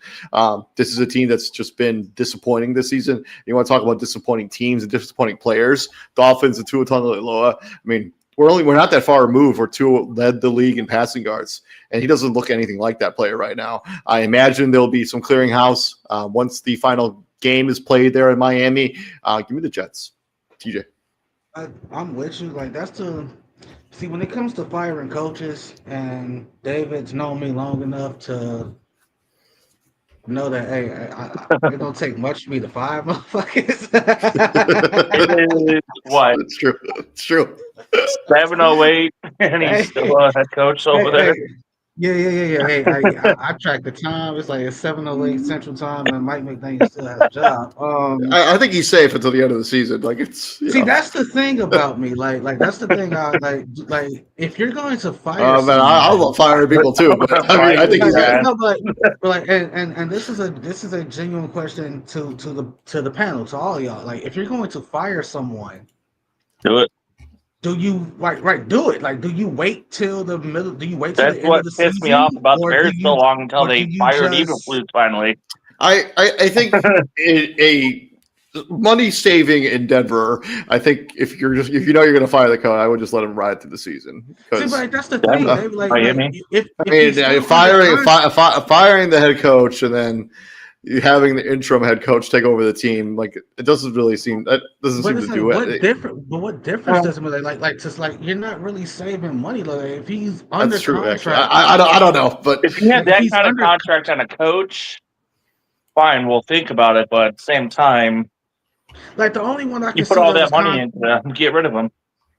This is a team that's just been disappointing this season. You want to talk about disappointing teams and disappointing players. Dolphins and Tua Tagovailoa. I mean, we're not that far removed where Tua led the league in passing yards, and he doesn't look anything like that player right now. I imagine there'll be some clearinghouse once the final game is played there in Miami. Give me the Jets. TJ. I'm with you. Like see, when it comes to firing coaches, and David's known me long enough to know that, hey, it don't take much for me to fire motherfuckers. What? It's true. It's true. 708, and he's still a head coach over there. Yeah. Hey, I track the time. It's like 7:08 Central Time, and Mike McDaniel still has a job. I think he's safe until the end of the season. Like that's the thing about me. Like that's the thing. Like if you're going to fire, I love firing people too. But I think he's and this is a genuine question to the panel, to all y'all. Like, if you're going to fire someone, do it. Do you do it? Like, do you wait till the middle? Do you wait till That's the end of the season? That's what pissed me off about the Bears so long until they fired Eberflus finally. I think a money saving in Denver. I think if you're going to fire the coach, I would just let him ride through the season. See, but that's the thing. Firing the head coach and then having the interim head coach take over the team, like it doesn't really seem to do it. What difference does it make? Like you're not really saving money. Like if he's under that's true, contract, I don't know, but if you have that kind of contract on a coach, fine, we'll think about it. But at the same time, like the only one I can you put all that money into get rid of him.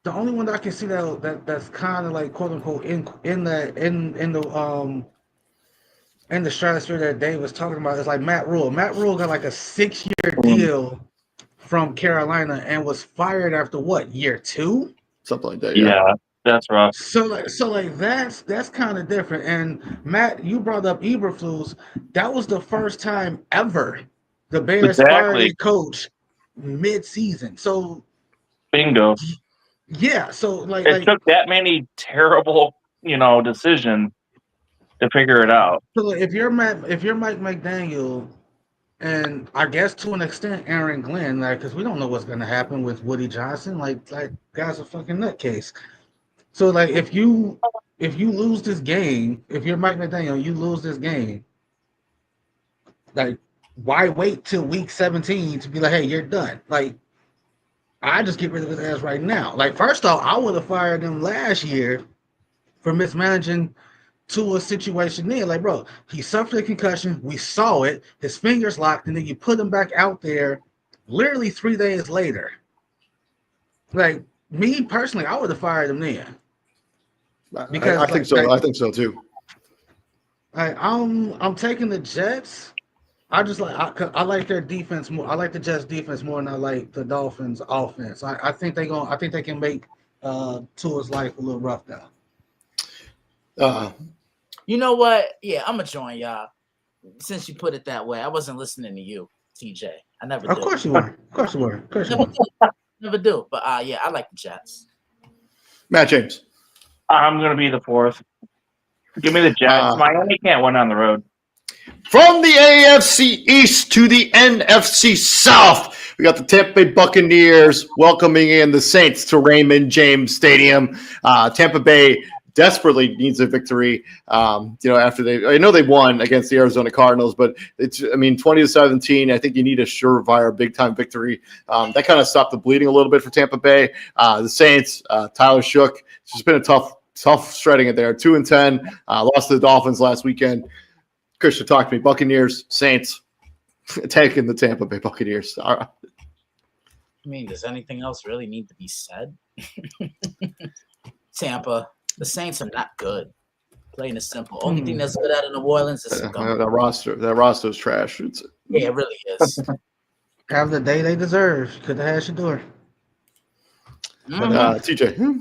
The only one that I can see that's kind of like quote unquote in the stratosphere that Dave was talking about is like Matt Rule. Matt Rule got like a 6-year deal from Carolina and was fired after what, year 2? Something like that. Yeah, that's rough. So that's kind of different. And Matt, you brought up Eberflus. That was the first time ever the Bears fired a coach mid-season. So bingo. Yeah. So it took that many terrible, decisions to figure it out. So if you're Mike McDaniel, and I guess to an extent Aaron Glenn, like, because we don't know what's going to happen with Woody Johnson, like guy's a fucking nutcase. So like if you lose this game, if you're Mike McDaniel, you lose this game, like why wait till week 17 to be like, hey, you're done? Like, I just get rid of his ass right now. Like, first off, I would have fired him last year for mismanaging to a situation there. Like, bro, he suffered a concussion. We saw it. His fingers locked, and then you put him back out there literally 3 days later. Like, me personally, I would have fired him then. Because I think so. I think so too. I'm taking the Jets. I like their defense more. I like the Jets defense more than I like the Dolphins offense. I think they can make Tua's life a little rough now. You know what? Yeah, I'm gonna join y'all. Since you put it that way, I wasn't listening to you, TJ. I never did. Of course you were. Of course you were. Never do. But yeah, I like the Jets. Matt James. I'm gonna be the fourth. Give me the Jets. Miami can't win on the road. From the AFC East to the NFC South, we got the Tampa Bay Buccaneers welcoming in the Saints to Raymond James Stadium. Tampa Bay desperately needs a victory. After I know they won against the Arizona Cardinals, but 20-17. I think you need a surefire big time victory. That kind of stopped the bleeding a little bit for Tampa Bay. The Saints, Tyler Shook. It's just been a tough shredding it there. 2-10. Lost to the Dolphins last weekend. Christian, talk to me. Buccaneers, Saints, taking the Tampa Bay Buccaneers. All right. I mean, does anything else really need to be said? Tampa, the Saints are not good. Plain and simple. Only thing that's good out of New Orleans is that roster is trash. it really is. Have the day they deserve. Could have had Shador. TJ.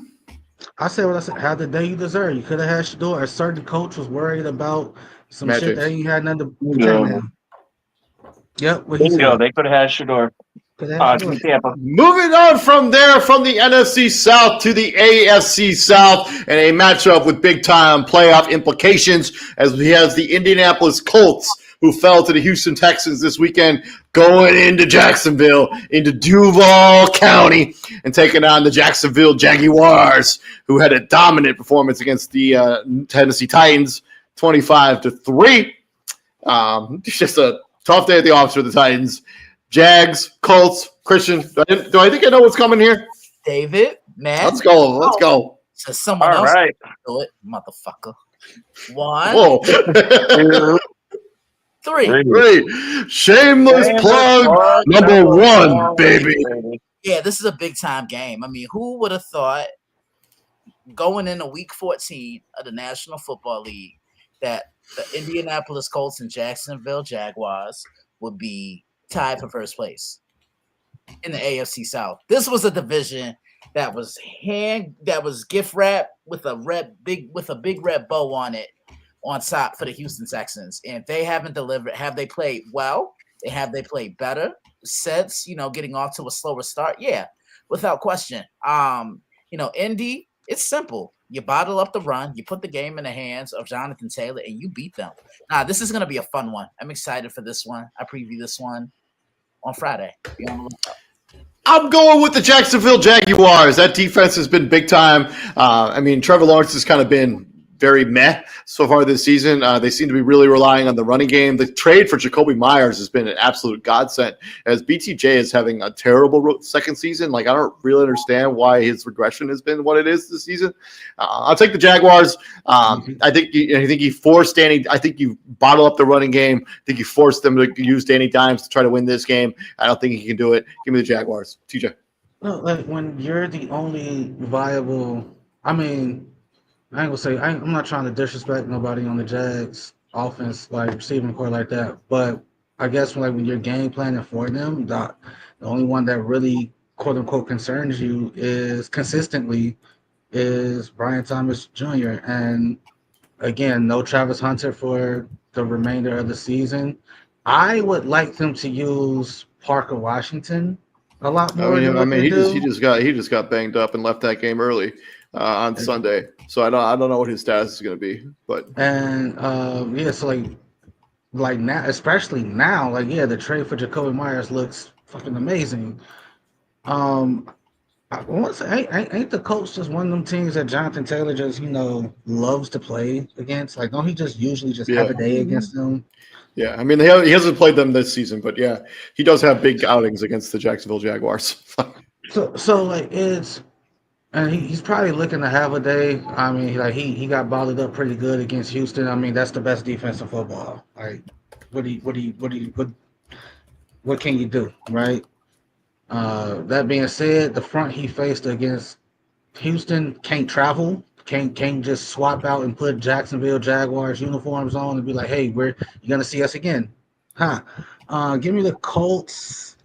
I said what I said. Have the day you deserve. You could have had Shador. A certain coach was worried about some shit that he had nothing to pertain to. Yep. What he said. They could have had Shador. Tampa. Moving on from there, from the NFC South to the AFC South, and a matchup with big-time playoff implications as we have the Indianapolis Colts, who fell to the Houston Texans this weekend, going into Jacksonville, into Duval County, and taking on the Jacksonville Jaguars, who had a dominant performance against the Tennessee Titans, 25-3. It's just a tough day at the office for the Titans. Jags, Colts, Christian. Do I think I know what's coming here? David, man. Let's go. So someone else do it, motherfucker. 1, Whoa. 3. Shameless plug number 1, baby. Yeah, this is a big time game. I mean, who would have thought going into week 14 of the National Football League that the Indianapolis Colts and Jacksonville Jaguars would be tied for first place in the AFC South. This was a division that was gift wrapped with a big red bow on it on top for the Houston Texans. And they haven't delivered. Have they played well? Have they played better since, getting off to a slower start? Yeah, without question. Indy, it's simple. You bottle up the run, you put the game in the hands of Jonathan Taylor, and you beat them. Now, this is going to be a fun one. I'm excited for this one. I preview this one on Friday. I'm going with the Jacksonville Jaguars. That defense has been big time. Trevor Lawrence has kind of been very meh so far this season. They seem to be really relying on the running game. The trade for Jacoby Myers has been an absolute godsend, as BTJ is having a terrible second season. I don't really understand why his regression has been what it is this season. I'll take the Jaguars. I think you forced Danny. I think you bottle up the running game. I think you forced them to use Danny Dimes to try to win this game. I don't think he can do it. Give me the Jaguars. TJ. No, when you're the only viable, I ain't gonna say I'm not trying to disrespect nobody on the Jags offense, receiving core like that. But I guess when you're game planning for them, the only one that really quote unquote concerns you is Brian Thomas Jr. And again, no Travis Hunter for the remainder of the season. I would like them to use Parker Washington a lot more. He just got banged up and left that game early on Sunday, so I don't know what his status is going to be. But now, especially now, the trade for Jacoby Myers looks fucking amazing. I want to say, ain't the Colts just one of them teams that Jonathan Taylor just loves to play against? Don't he just usually have a day against them? Yeah, he hasn't played them this season, but yeah, he does have big outings against the Jacksonville Jaguars. And he's probably looking to have a day. He got balled up pretty good against Houston. That's the best defense in football. What can you do, right? That being said, the front he faced against Houston can't travel, can't just swap out and put Jacksonville Jaguars uniforms on and be like, hey, you're gonna see us again, huh? Give me the Colts.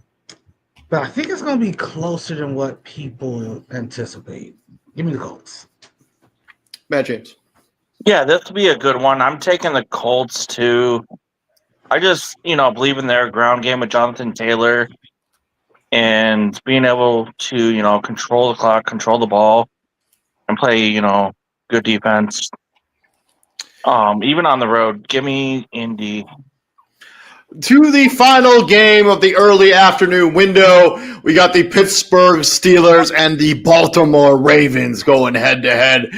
But I think it's going to be closer than what people anticipate. Give me the Colts. Matt James. Yeah, this will be a good one. I'm taking the Colts too. I just, believe in their ground game with Jonathan Taylor and being able to, control the clock, control the ball, and play, good defense. Even on the road, give me Indy. To the final game of the early afternoon window, we got the Pittsburgh Steelers and the Baltimore Ravens going head to head.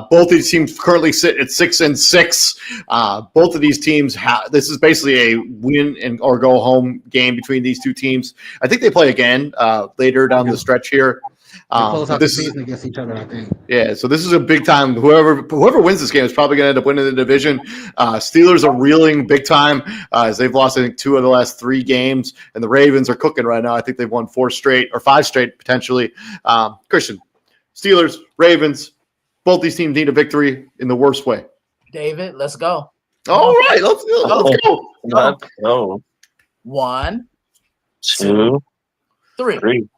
Both these teams currently sit at 6-6. Both of these teams this is basically a win and or go home game between these two teams. I think they play again later down the stretch here. They close out the season against each other, I think. Yeah, so this is a big time. Whoever wins this game is probably going to end up winning the division. Steelers are reeling big time as they've lost, I think, 2 of the last 3 games, and the Ravens are cooking right now. I think they've won 4 straight or 5 straight potentially. Christian, Steelers, Ravens, both these teams need a victory in the worst way. David, let's go. All right, let's go. Let's go. 1, 2, 3.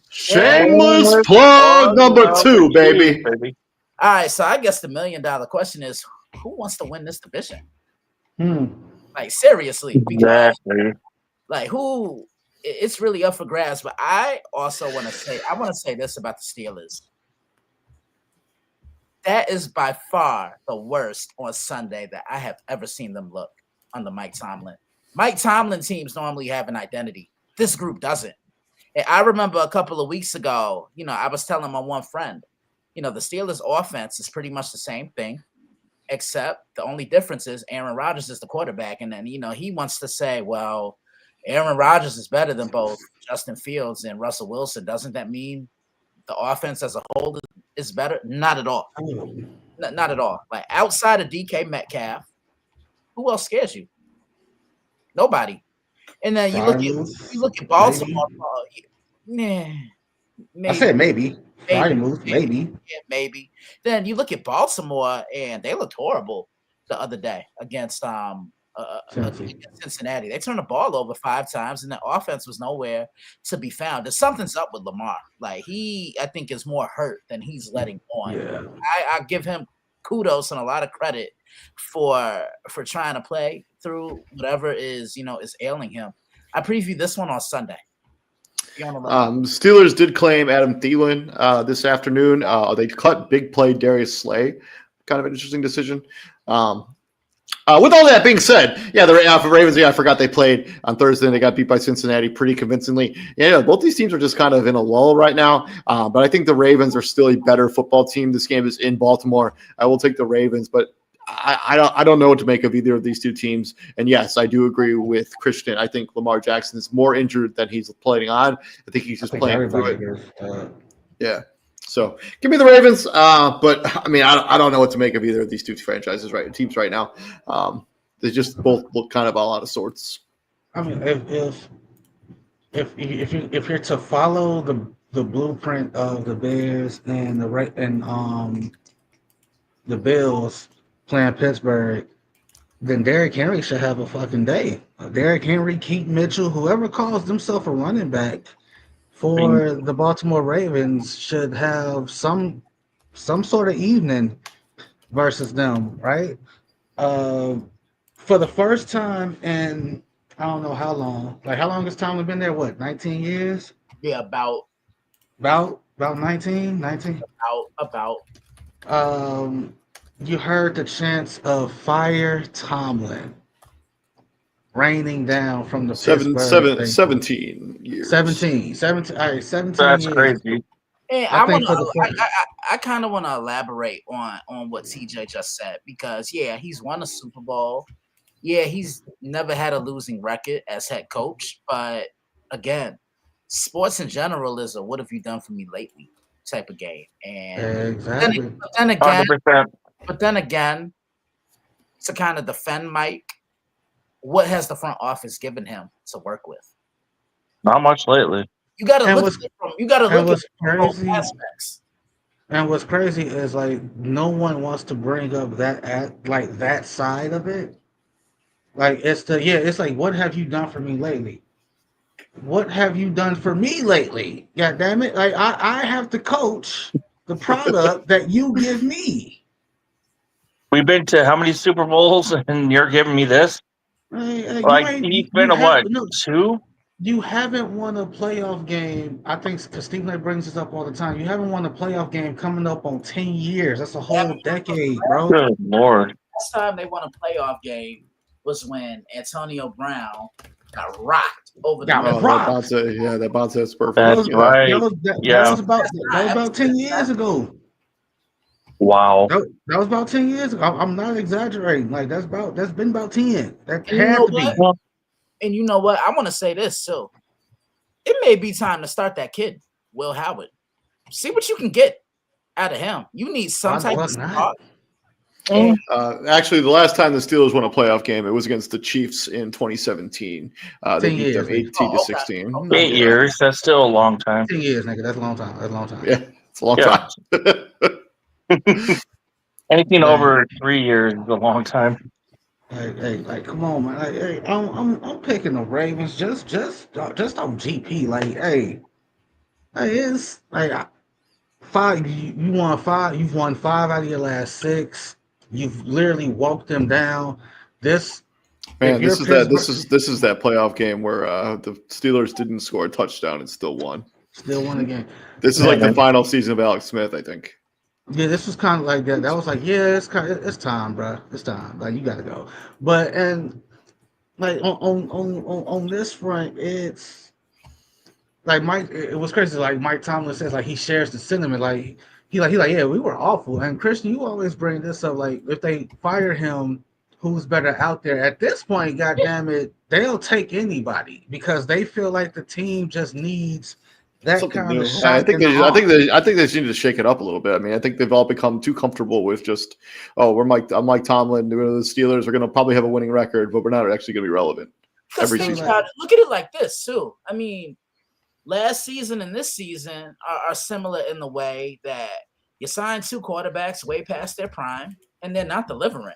Shameless plug number 2, baby. All right, so I guess the $1 million question is, who wants to win this division? Like, seriously, because like who? It's really up for grabs. But I also want to say this about the Steelers. That is by far the worst on Sunday that I have ever seen them look under Mike Tomlin. Mike Tomlin teams normally have an identity. This group doesn't. And I remember a couple of weeks ago, I was telling my one friend, the Steelers offense is pretty much the same thing, except the only difference is Aaron Rodgers is the quarterback. And then, he wants to say, well, Aaron Rodgers is better than both Justin Fields and Russell Wilson. Doesn't that mean the offense as a whole is better? Not at all. Not at all. Like, outside of DK Metcalf, who else scares you? Nobody. And then you look at Baltimore. Maybe. I said maybe. Maybe. Yeah, maybe. Then you look at Baltimore, and they looked horrible the other day against Cincinnati. They turned the ball over 5 times, and the offense was nowhere to be found. There's something's up with Lamar. Like, I think, is more hurt than he's letting on. Yeah. I give him kudos and a lot of credit for trying to play through whatever is ailing him. I previewed this one on Sunday. Steelers did claim Adam Thielen this afternoon. They cut big play Darius Slay. Kind of an interesting decision. With all that being said, for Ravens, I forgot they played on Thursday and they got beat by Cincinnati pretty convincingly. Both these teams are just kind of in a lull right now, but I think the Ravens are still a better football team. This game is in Baltimore. I will take the Ravens, but I don't know what to make of either of these two teams. And yes, I do agree with Christian. I think Lamar Jackson is more injured than he's playing on. I think he's just playing through it. Yeah. So give me the Ravens. But I mean, I don't know what to make of either of these two teams right now. They just both look kind of all out of sorts. I mean, if you're to follow the blueprint of the Bears and the Bills playing Pittsburgh, then Derrick Henry should have a fucking day. Derrick Henry, Keaton Mitchell, whoever calls themselves a running back for the Baltimore Ravens should have some sort of evening versus them, right? For the first time in I don't know how long. Like, how long has Tomlin been there? What, 19 years? Yeah, about 19? About. You heard the chants of fire Tomlin raining down from the 17 years. 17. All right, 17 That's years. crazy. And I kind of want to elaborate on what TJ just said, because he's won a Super Bowl. Yeah, he's never had a losing record as head coach, but again, sports in general is a "what have you done for me lately" type of game. And exactly. But then again, to kind of defend Mike, what has the front office given him to work with? Not much lately. You got to look at both aspects. And what's crazy is, like, no one wants to bring up that side of it. Like, it's like, what have you done for me lately? What have you done for me lately? God damn it. Like, I have to coach the product that you give me. We've been to how many Super Bowls and you're giving me this? He's been to 2? You haven't won a playoff game. I think, because Stephen A. brings this up all the time. You haven't won a playoff game coming up on 10 years. That's a whole decade, bro. Good Lord. last time they won a playoff game was when Antonio Brown got rocked over the Got middle. rocked. That Bonte Spur. That's Yeah. right. That Yeah. was about 10 years ago. Wow. That was about 10 years ago. I'm not exaggerating. Like that's been about 10. That And you had know to be. what? And you know what? I want to say this too. It may be time to start that kid, Will Howard. See what you can get out of him. You need some type of start. Actually, the last time the Steelers won a playoff game, it was against the Chiefs in 2017. They 10 beat years, them 18 to 16. Okay. 8 years. That's still a long time. 10 years, nigga. That's a long time. That's a long time. Yeah, it's a long Yeah. time. Anything Man. over 3 years is a long time. Like, come on, man. Like, hey, I'm picking the Ravens just on GP. Like, it's like five. You won five. You've won 5 out of your last 6. You've literally walked them down. This Man, this is that playoff game where the Steelers didn't score a touchdown and still won. Still won again. This is like the final season of Alex Smith, I think. Yeah, this was kind of like that. That was like, yeah, it's time, bro. It's time. Like you gotta go. But and like on this front, it's like Mike. It was crazy. Like Mike Tomlin says, like he shares the sentiment. Like he like yeah, we were awful. And Christian, you always bring this up. Like if they fire him, who's better out there at this point? God damn it, they'll take anybody because they feel like the team just needs that Something kind new. of shot. I think in the arm. they just need to shake it up a little bit. I mean, I think they've all become too comfortable with just, I'm Mike Tomlin. The Steelers are going to probably have a winning record, but we're not actually going to be relevant every season. Look at it like this too. I mean, last season and this season are similar in the way that you sign 2 quarterbacks way past their prime, and they're not delivering.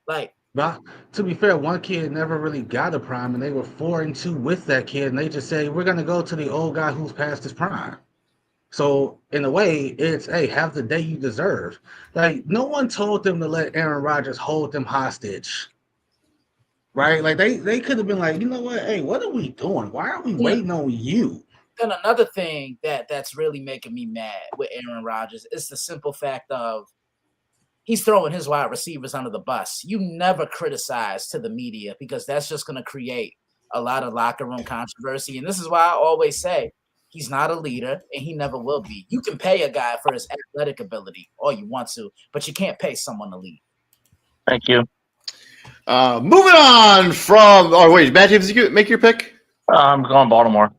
Like, but to be fair, one kid never really got a prime, and they were 4-2 with that kid, and they just say we're gonna go to the old guy who's past his prime. So in a way, it's hey, have the day you deserve. Like no one told them to let Aaron Rodgers hold them hostage, right? Like they could have been like, you know what? Hey, what are we doing? Why are we waiting on you? Then another thing that's really making me mad with Aaron Rodgers is the simple fact of he's throwing his wide receivers under the bus. You never criticize to the media because that's just going to create a lot of locker room controversy. And this is why I always say he's not a leader and he never will be. You can pay a guy for his athletic ability all you want to, but you can't pay someone to lead. Thank you. Moving on from, Matt James, did you make your pick? I'm going Baltimore.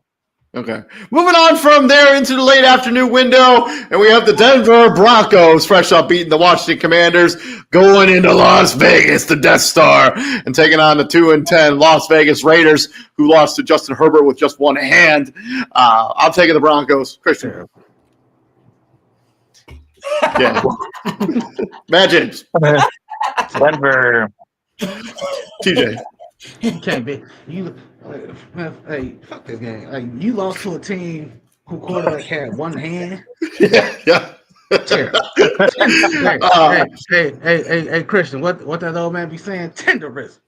Okay. Moving on from there into the late afternoon window, and we have the Denver Broncos, fresh up beating the Washington Commanders, going into Las Vegas, the Death Star, and taking on the 2-10 Las Vegas Raiders, who lost to Justin Herbert with just one hand. I'm taking the Broncos. Christian. Yeah. Matt James. Denver. TJ. You can't be you. Hey, fuck this game. Like you lost to a team who quarterback had one hand. Yeah. Terrible. Hey, Christian, what that old man be saying? Tenderism.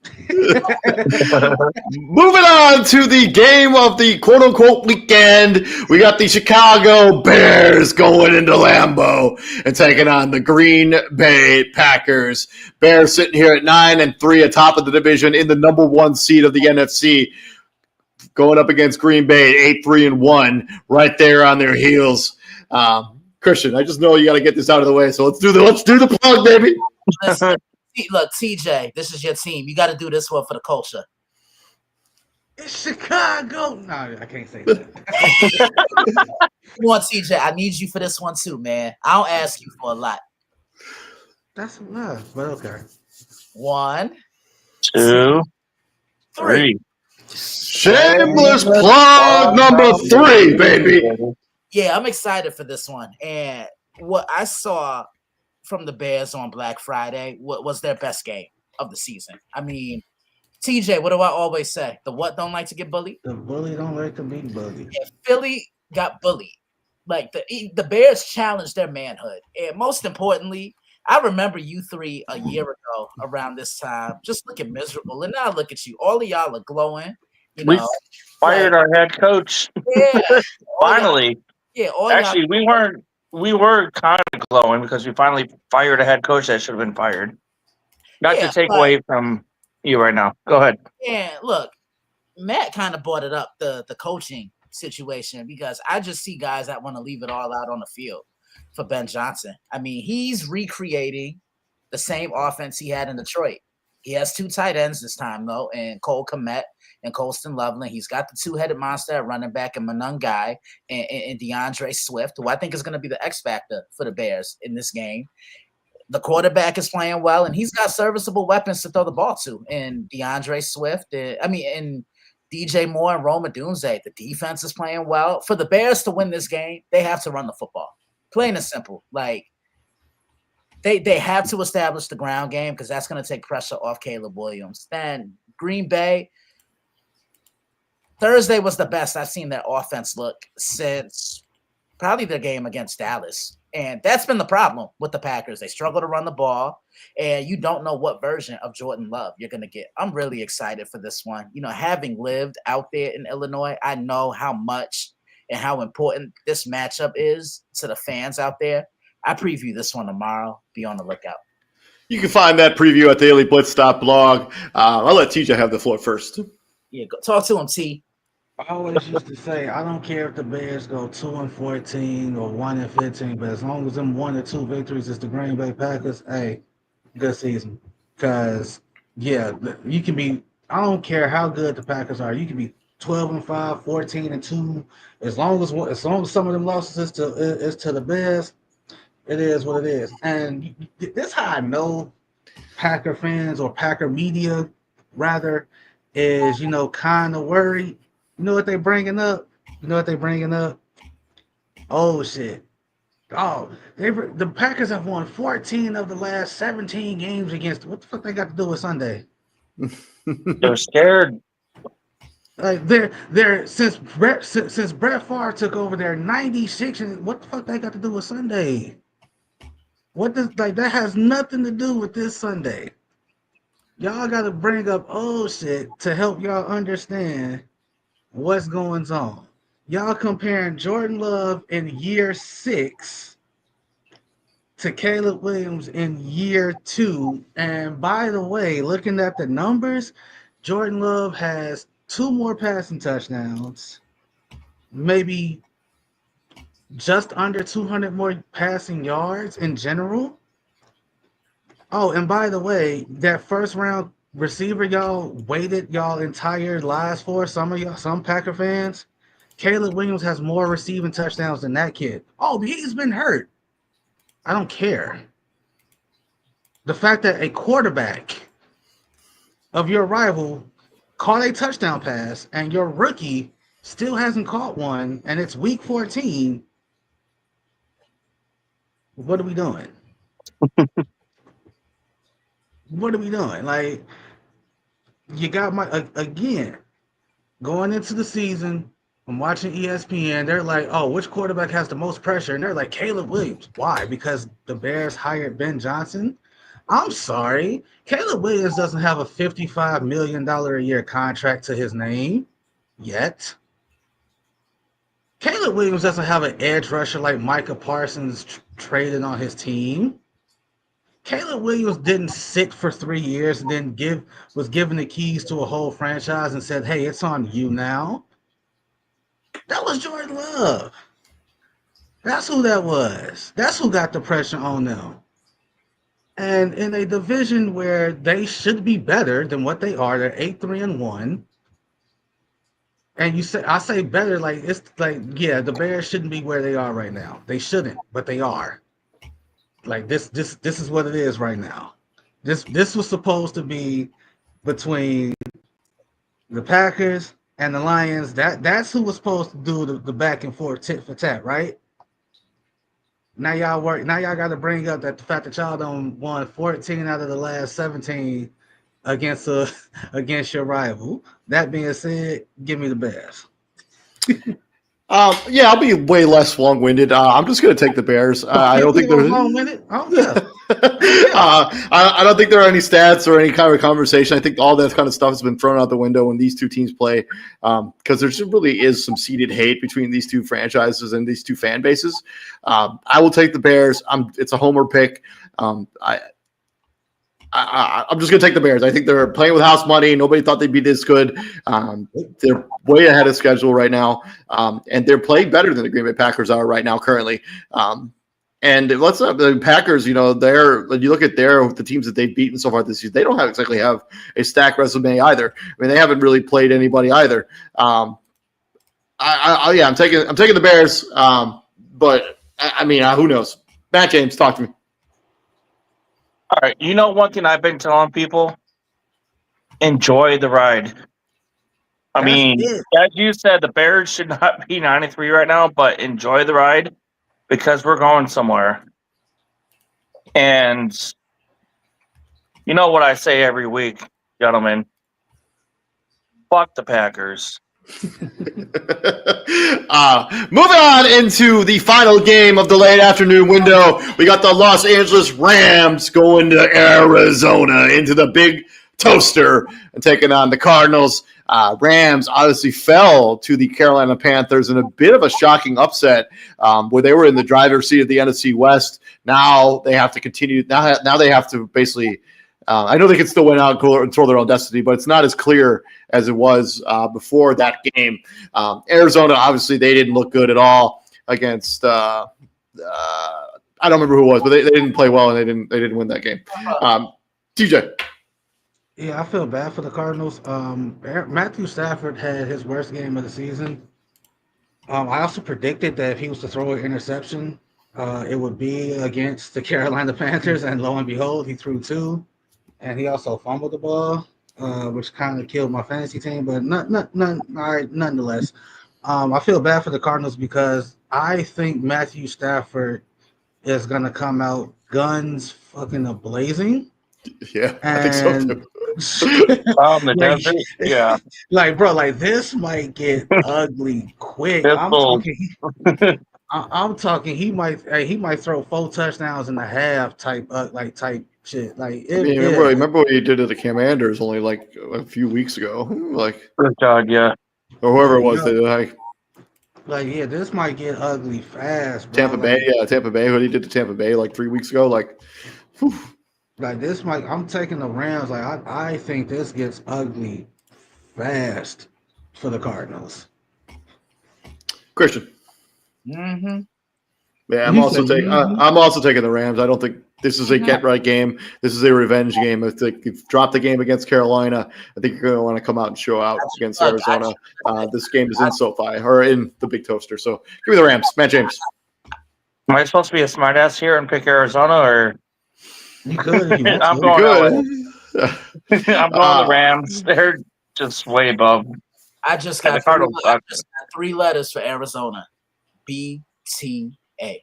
Moving on to the game of the quote-unquote weekend, we got the Chicago Bears going into Lambeau and taking on the Green Bay Packers. Bears sitting here at 9-3 atop of the division in the number 1 seed of the NFC, going up against Green Bay 8-3-1, right there on their heels. Christian, I just know you got to get this out of the way, so let's do the plug, baby. Listen, look, TJ, this is your team. You got to do this one for the culture. It's Chicago. No, I can't say that. Come on, TJ, I need you for this one too, man. I don't ask you for a lot. That's enough, but okay. 1, 2, 3. 3. Shameless plug number 3, baby. Yeah, I'm excited for this one. And what I saw from the Bears on Black Friday was their best game of the season. I mean, TJ, what do I always say? The what don't like to get bullied? The bully don't like to be bullied. Yeah, Philly got bullied. Like the Bears challenged their manhood. And most importantly, I remember you 3 a year ago around this time just looking miserable. And now look at you. All of y'all are glowing. We fired our head coach. Yeah. Finally. Yeah. Actually, we were kind of glowing because we finally fired a head coach that should have been fired. Not Yeah, to take but- away from you right now. Go ahead. Yeah, look, Matt kind of brought it up, the coaching situation, because I just see guys that want to leave it all out on the field for Ben Johnson. I mean, he's recreating the same offense he had in Detroit. He has 2 tight ends this time, though, and Cole Kmet and Colston Loveland. He's got the 2-headed monster at running back and Manungai and DeAndre Swift, who I think is going to be the X factor for the Bears in this game. The quarterback is playing well, and he's got serviceable weapons to throw the ball to. And DeAndre Swift, and DJ Moore and Roma Dunze. The defense is playing well. For the Bears to win this game, they have to run the football. Plain and simple. Like, they have to establish the ground game because that's going to take pressure off Caleb Williams. Then Green Bay, Thursday was the best I've seen their offense look since probably their game against Dallas. And that's been the problem with the Packers. They struggle to run the ball, and you don't know what version of Jordan Love you're going to get. I'm really excited for this one. You know, having lived out there in Illinois, I know how much and how important this matchup is to the fans out there. I preview this one tomorrow. Be on the lookout. You can find that preview at DailyBlitz.blog. I'll let TJ have the floor first. Yeah, go talk to him, T. I always used to say, I don't care if the Bears go 2-14 or 1-15, but as long as them 1 or 2 victories is the Green Bay Packers, hey, good season. Because, yeah, you can be, I don't care how good the Packers are, you can be 12-5, 14-2, as long as some of them losses is to the Bears, it is what it is. And this is how I know Packer fans or Packer media, rather, is, kind of worried. You know what they bringing up? Oh, shit. Oh, the Packers have won 14 of the last 17 games against. What the fuck they got to do with Sunday? They're scared. Like they're since Brett Favre took over, they're 96. And what the fuck they got to do with Sunday? That has nothing to do with this Sunday. Y'all got to bring up old shit to help y'all understand what's going on. Y'all comparing Jordan Love in year 6 to Caleb Williams in year 2. And by the way, looking at the numbers, Jordan Love has 2 more passing touchdowns, maybe just under 200 more passing yards in general. Oh, and by the way, that first round receiver y'all waited y'all entire lives for, some Packer fans, Caleb Williams has more receiving touchdowns than that kid. Oh, but he's been hurt. I don't care. The fact that a quarterback of your rival caught a touchdown pass and your rookie still hasn't caught one, and it's week 14, what are we doing? What are we doing? Like, you got again, going into the season, I'm watching ESPN, they're like, oh, which quarterback has the most pressure? And they're like, Caleb Williams. Why? Because the Bears hired Ben Johnson? I'm sorry. Caleb Williams doesn't have a $55 million a year contract to his name yet. Caleb Williams doesn't have an edge rusher like Micah Parsons traded on his team. Caleb Williams didn't sit for 3 years and then was given the keys to a whole franchise and said, hey, it's on you now. That was Jordan Love. That's who that was. That's who got the pressure on them. And in a division where they should be better than what they are, they're 8-3-1. And I say better, like it's like, yeah, the Bears shouldn't be where they are right now. They shouldn't, but they are. Like this is what it is right now. This was supposed to be between the Packers and the Lions. That's who was supposed to do the back and forth tit for tat, right? Now y'all got to bring up that the fact that y'all done won 14 out of the last 17 against your rival. That being said, give me the Bears. Yeah, I'll be way less long-winded. I'm just going to take the Bears. I don't think there's long-winded. Oh yeah. I don't think there are any stats or any kind of conversation. I think all that kind of stuff has been thrown out the window when these two teams play, because there just really is some seeded hate between these two franchises and these two fan bases. I will take the Bears. It's a homer pick. I'm just going to take the Bears. I think they're playing with house money. Nobody thought they'd be this good. They're way ahead of schedule right now, and they're playing better than the Green Bay Packers are right now currently. And the Packers, you look at the teams that they've beaten so far this season, they don't exactly have a stacked resume either. I mean, they haven't really played anybody either. I'm taking the Bears, but who knows? Matt James, talk to me. All right. You know, one thing I've been telling people, enjoy the ride. I mean, as you said, the Bears should not be 93 right now, but enjoy the ride because we're going somewhere. And you know what I say every week, gentlemen? Fuck the Packers. Moving on into the final game of the late afternoon window, we got the Los Angeles Rams going to Arizona into the big toaster and taking on the Cardinals. Rams obviously fell to the Carolina Panthers in a bit of a shocking upset where they were in the driver's seat of the NFC West. Now they have to continue. Now they have to basically. I know they can still win out and control their own destiny, but it's not as clear as it was before that game. Arizona, obviously, they didn't look good at all against. I don't remember who it was, but they didn't play well and they didn't win that game. TJ. Yeah, I feel bad for the Cardinals. Matthew Stafford had his worst game of the season. I also predicted that if he was to throw an interception, it would be against the Carolina Panthers, and lo and behold, he threw 2. And he also fumbled the ball, which kind of killed my fantasy team. But nonetheless, I feel bad for the Cardinals because I think Matthew Stafford is going to come out guns fucking a-blazing. Yeah, I think so too. Yeah. Like, bro, like this might get ugly quick. I'm talking. He might throw 4 touchdowns in the half type shit. Like, remember what he did to the Commanders only like a few weeks ago, like God, yeah, or whoever it was. This might get ugly fast. Bro. Tampa Bay, Tampa Bay. What he did to Tampa Bay like 3 weeks ago, like. Whew. Like this might. I'm taking the Rams. Like I think this gets ugly fast for the Cardinals. Christian. Mm-hmm. Yeah, I'm also taking the Rams. I don't think this is a get-right game. This is a revenge game. If they drop the game against Carolina, I think you're going to want to come out and show out against Arizona. This game is in SoFi or in the Big Toaster. So give me the Rams. Matt James. Am I supposed to be a smartass here and pick Arizona, or you could? I'm going the Rams. They're just way above. I just got 3 letters for Arizona. BTA.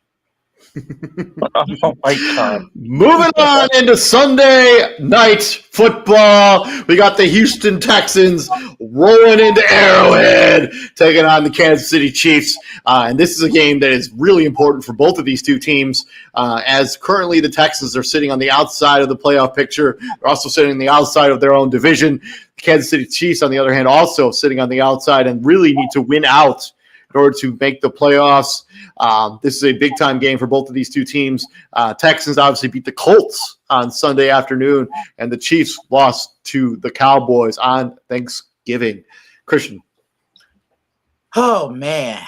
Oh my God. Moving on into Sunday night football. We got the Houston Texans rolling into Arrowhead, taking on the Kansas City Chiefs. And this is a game that is really important for both of these two teams, as currently the Texans are sitting on the outside of the playoff picture. They're also sitting on the outside of their own division. The Kansas City Chiefs, on the other hand, also sitting on the outside and really need to win out in order to make the playoffs. This is a big-time game for both of these two teams. Texans obviously beat the Colts on Sunday afternoon, and the Chiefs lost to the Cowboys on Thanksgiving. Christian. Oh, man.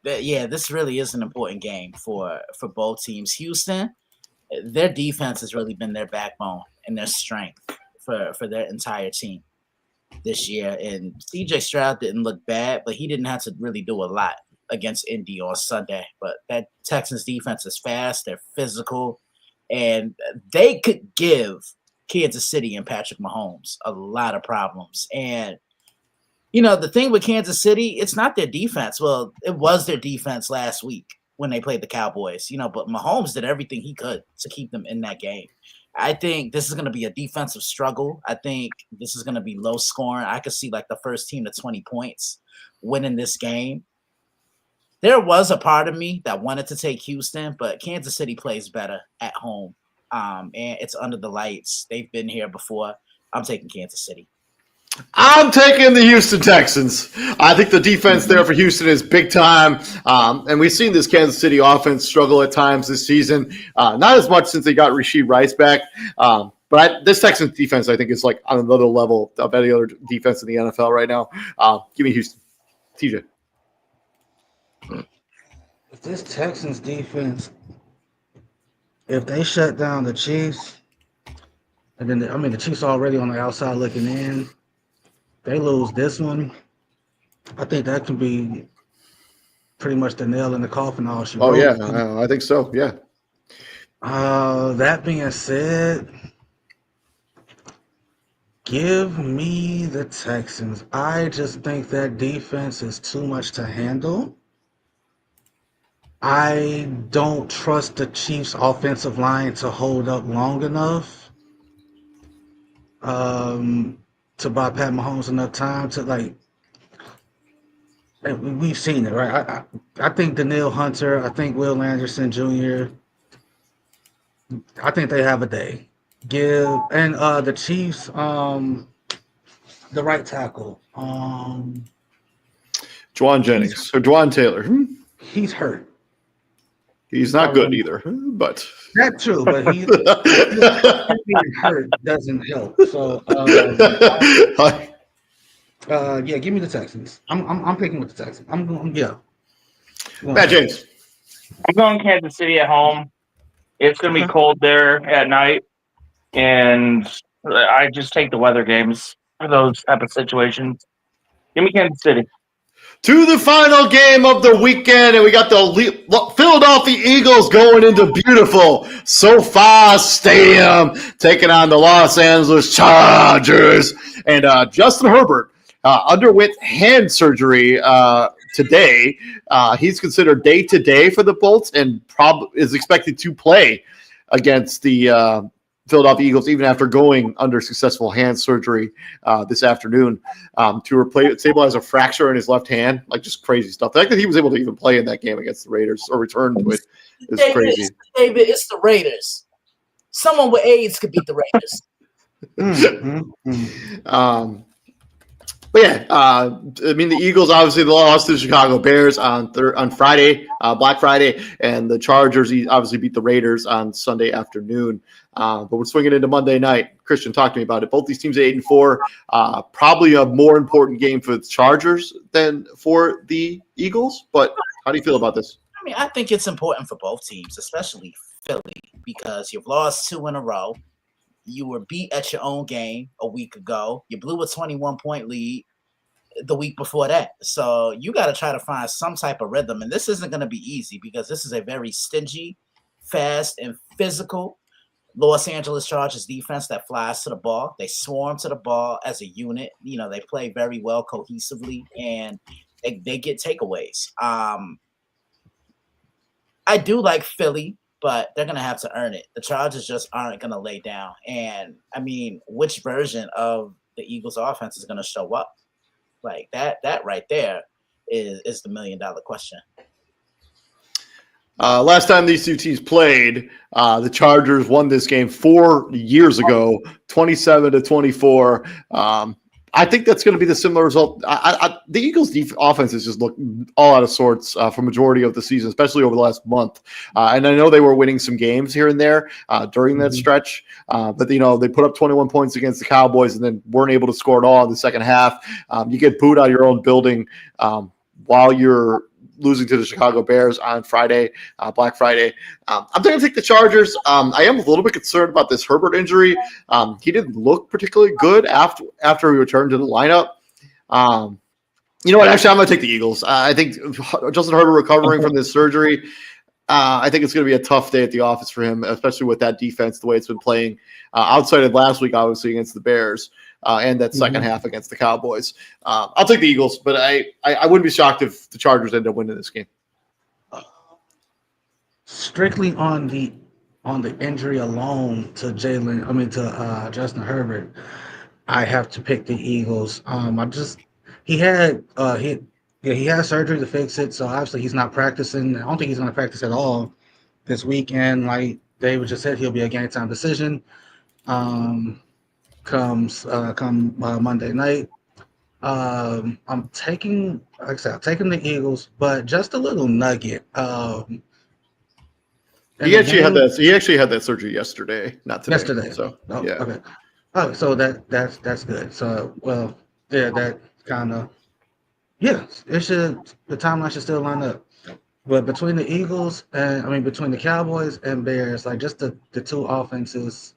This really is an important game for both teams. Houston, their defense has really been their backbone and their strength for their entire team this year. And CJ Stroud didn't look bad, but he didn't have to really do a lot against Indy on Sunday. But that Texans defense is fast, they're physical, and they could give Kansas City and Patrick Mahomes a lot of problems. And the thing with Kansas City, it's not their defense. Well, it was their defense last week when they played the Cowboys, but Mahomes did everything he could to keep them in that game. I think this is going to be a defensive struggle. I think this is going to be low scoring. I could see like the first team to 20 points winning this game. There was a part of me that wanted to take Houston, but Kansas City plays better at home. And it's under the lights. They've been here before. I'm taking Kansas City. I'm taking the Houston Texans. I think the defense there for Houston is big time. And we've seen this Kansas City offense struggle at times this season. Not as much since they got Rashee Rice back. But But this Texans defense, I think, is like on another level of any other defense in the NFL right now. Give me Houston. TJ. If this Texans defense, if they shut down the Chiefs, and then the Chiefs are already on the outside looking in, they lose this one. I think that can be pretty much the nail in the coffin. All she Oh, wrote. yeah. I think so. Yeah. That being said, give me the Texans. I just think that defense is too much to handle. I don't trust the Chiefs' offensive line to hold up long enough to buy Pat Mahomes enough time to we've seen it, right? I think Danielle Hunter, I think Will Anderson Jr., I think they have a day. The Chiefs, the right tackle. Juwan Jennings or Juwan Taylor. He's hurt. He's not good either, but That's true, but he's being hurt doesn't help. So yeah, give me the Texans. I'm picking with the Texans. I'm going, yeah. Matt James. I'm going Kansas City at home. It's going to be cold there at night, and I just take the weather games for those type of situations. Give me Kansas City. To the final game of the weekend, and we got the Philadelphia Eagles going into beautiful SoFi Stadium, taking on the Los Angeles Chargers. And Justin Herbert underwent hand surgery today. He's considered day-to-day for the Bolts and is expected to play against the Philadelphia Eagles, even after going under successful hand surgery this afternoon to stabilize a fracture in his left hand, like just crazy stuff. The fact that he was able to even play in that game against the Raiders or return to it is crazy. David, it's the Raiders. Someone with AIDS could beat the Raiders. But yeah, the Eagles obviously lost to the Chicago Bears on Friday, Black Friday, and the Chargers obviously beat the Raiders on Sunday afternoon. But we're swinging into Monday night. Christian, talk to me about it. Both these teams at 8-4. Probably a more important game for the Chargers than for the Eagles. But how do you feel about this? I mean, I think it's important for both teams, especially Philly, because you've lost 2 in a row. You were beat at your own game a week ago. You blew a 21-point lead the week before that. So you got to try to find some type of rhythm. And this isn't going to be easy because this is a very stingy, fast, and physical Los Angeles Chargers defense that flies to the ball. They swarm to the ball as a unit. You know, they play very well cohesively, and they get takeaways. I do like Philly, but they're going to have to earn it. The Chargers just aren't going to lay down. And, I mean, which version of the Eagles' offense is going to show up? Like, that right there is the million-dollar question. Last time these two teams played, the Chargers won this game 4 years ago, 27-24. I think that's going to be the similar result. The Eagles' offenses just look all out of sorts for majority of the season, especially over the last month. And I know they were winning some games here and there during that stretch, but they put up 21 points against the Cowboys and then weren't able to score at all in the second half. You get booed out of your own building while you're losing to the Chicago Bears on Friday, Black Friday. I'm going to take the Chargers. I am a little bit concerned about this Herbert injury. He didn't look particularly good after he returned to the lineup. You know what? Actually, I'm going to take the Eagles. I think Justin Herbert recovering from this surgery, I think it's going to be a tough day at the office for him, especially with that defense, the way it's been playing outside of last week, obviously, against the Bears. And that second half against the Cowboys. I'll take the Eagles, but I wouldn't be shocked if the Chargers end up winning this game. Strictly on the injury alone to Justin Herbert, I have to pick the Eagles. He had surgery to fix it, so obviously he's not practicing. I don't think he's going to practice at all this weekend. Like David just said, he'll be a game time decision. Come Monday night. I'm taking the Eagles, but just a little nugget. And He the actually had game that. He actually had that surgery yesterday, not today. yesterday. So Oh, yeah. okay. Oh, so that's good. So well, yeah, that kind of it should the timeline should still line up. But between the Eagles and between the Cowboys and Bears, like just the two offenses,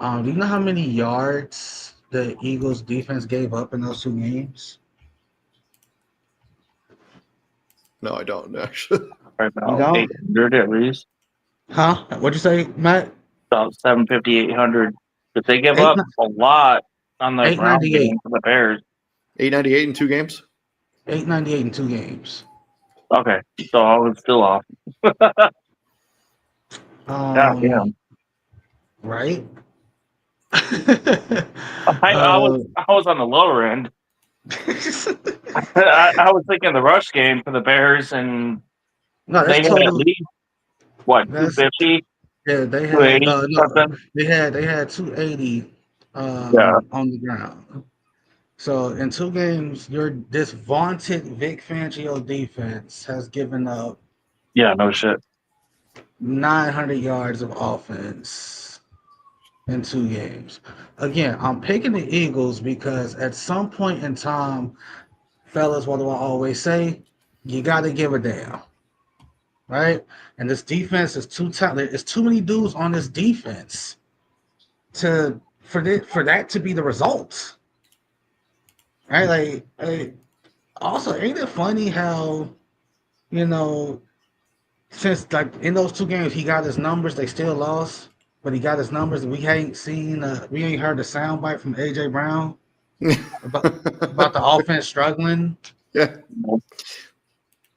do you know how many yards the Eagles defense gave up in those two games? No, I don't actually. Right You now, don't? 800 at least. Huh? What'd you say, Matt? About 750, 800. But they give Eight up a lot on the ground 898. game for the Bears. 898 in 2 games. 898 in 2 games. Okay, so I was still off. God Um, damn. right? I was on the lower end. I was thinking the rush game for the Bears, and No, they that's had at total. least what That's 250, yeah. They had 280 no, something. they had 280 Yeah, on the ground. So in 2 games, this vaunted Vic Fangio defense has given up yeah, no shit. 900 yards of offense in 2 games. Again, I'm picking the Eagles because at some point in time, fellas, what do I always say? You got to give a damn, right? And this defense is too talented. There's too many dudes on this defense for that to be the result, right? Also, ain't it funny how you know since like in those 2 games he got his numbers, they still lost, but he got his numbers. We ain't heard a soundbite from AJ Brown about the offense struggling. Yeah.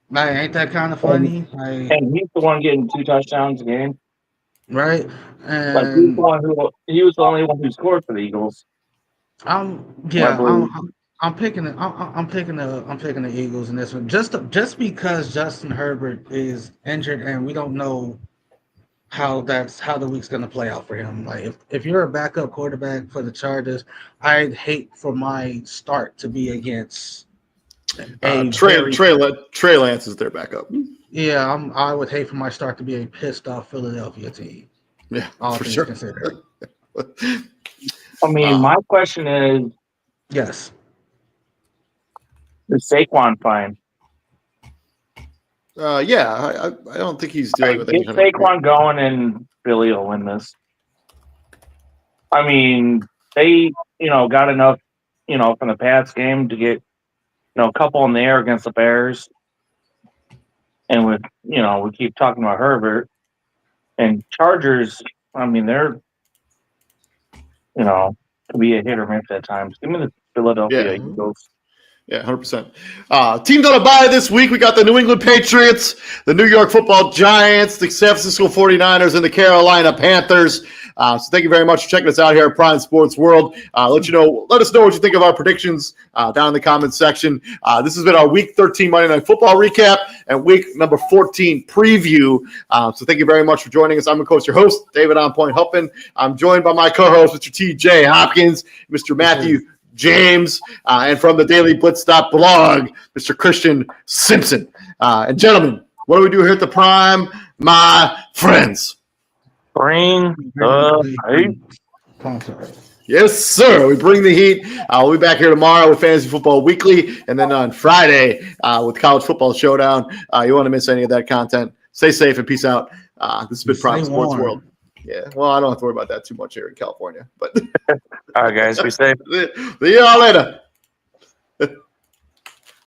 Like, ain't that kind of And, funny? Like, and he's the one getting 2 touchdowns a game. right? Like And he was the only one who scored for the Eagles. I'm I yeah, believe. I'm picking I'm picking the Eagles in this one just because Justin Herbert is injured and we don't know how the week's gonna play out for him. Like if you're a backup quarterback for the Chargers, I'd hate for my start to be against a very Trey Lance is their backup. I would hate for my start to be a pissed off Philadelphia team. Yeah, All for things sure. considered. I mean, my question Yes. is Saquon fine? Yeah, I don't think he's dealing with any Get kind of. Saquon going, and Philly will win this. I mean, they got enough from the Pats game to get a couple in the air against the Bears, and we keep talking about Herbert and Chargers. I mean, they're can be a hit or miss at times. Give me the Philadelphia Eagles. Yeah, 100%. Teams on a bye this week. We got the New England Patriots, the New York Football Giants, the San Francisco 49ers, and the Carolina Panthers. So thank you very much for checking us out here at Prime Sports World. Let us know what you think of our predictions down in the comments section. This has been our Week 13 Monday Night Football recap and Week number 14 preview. So thank you very much for joining us. I'm, of course, your host, David On Point Huffman. I'm joined by my co-host, Mr. T.J. Hopkins, Mr. Matthew James, and from the Daily Blitz blog, Mr. Christian Simpson. And gentlemen, what do we do here at the Prime, my friends? Bring the heat. Yes, sir. We bring the heat. We'll be back here tomorrow with Fantasy Football Weekly, and then on Friday with College Football Showdown. You want to miss any of that content? Stay safe and peace out. This has been Prime Sports World. Yeah, well, I don't have to worry about that too much here in California. But All right, guys, be safe. See y'all later.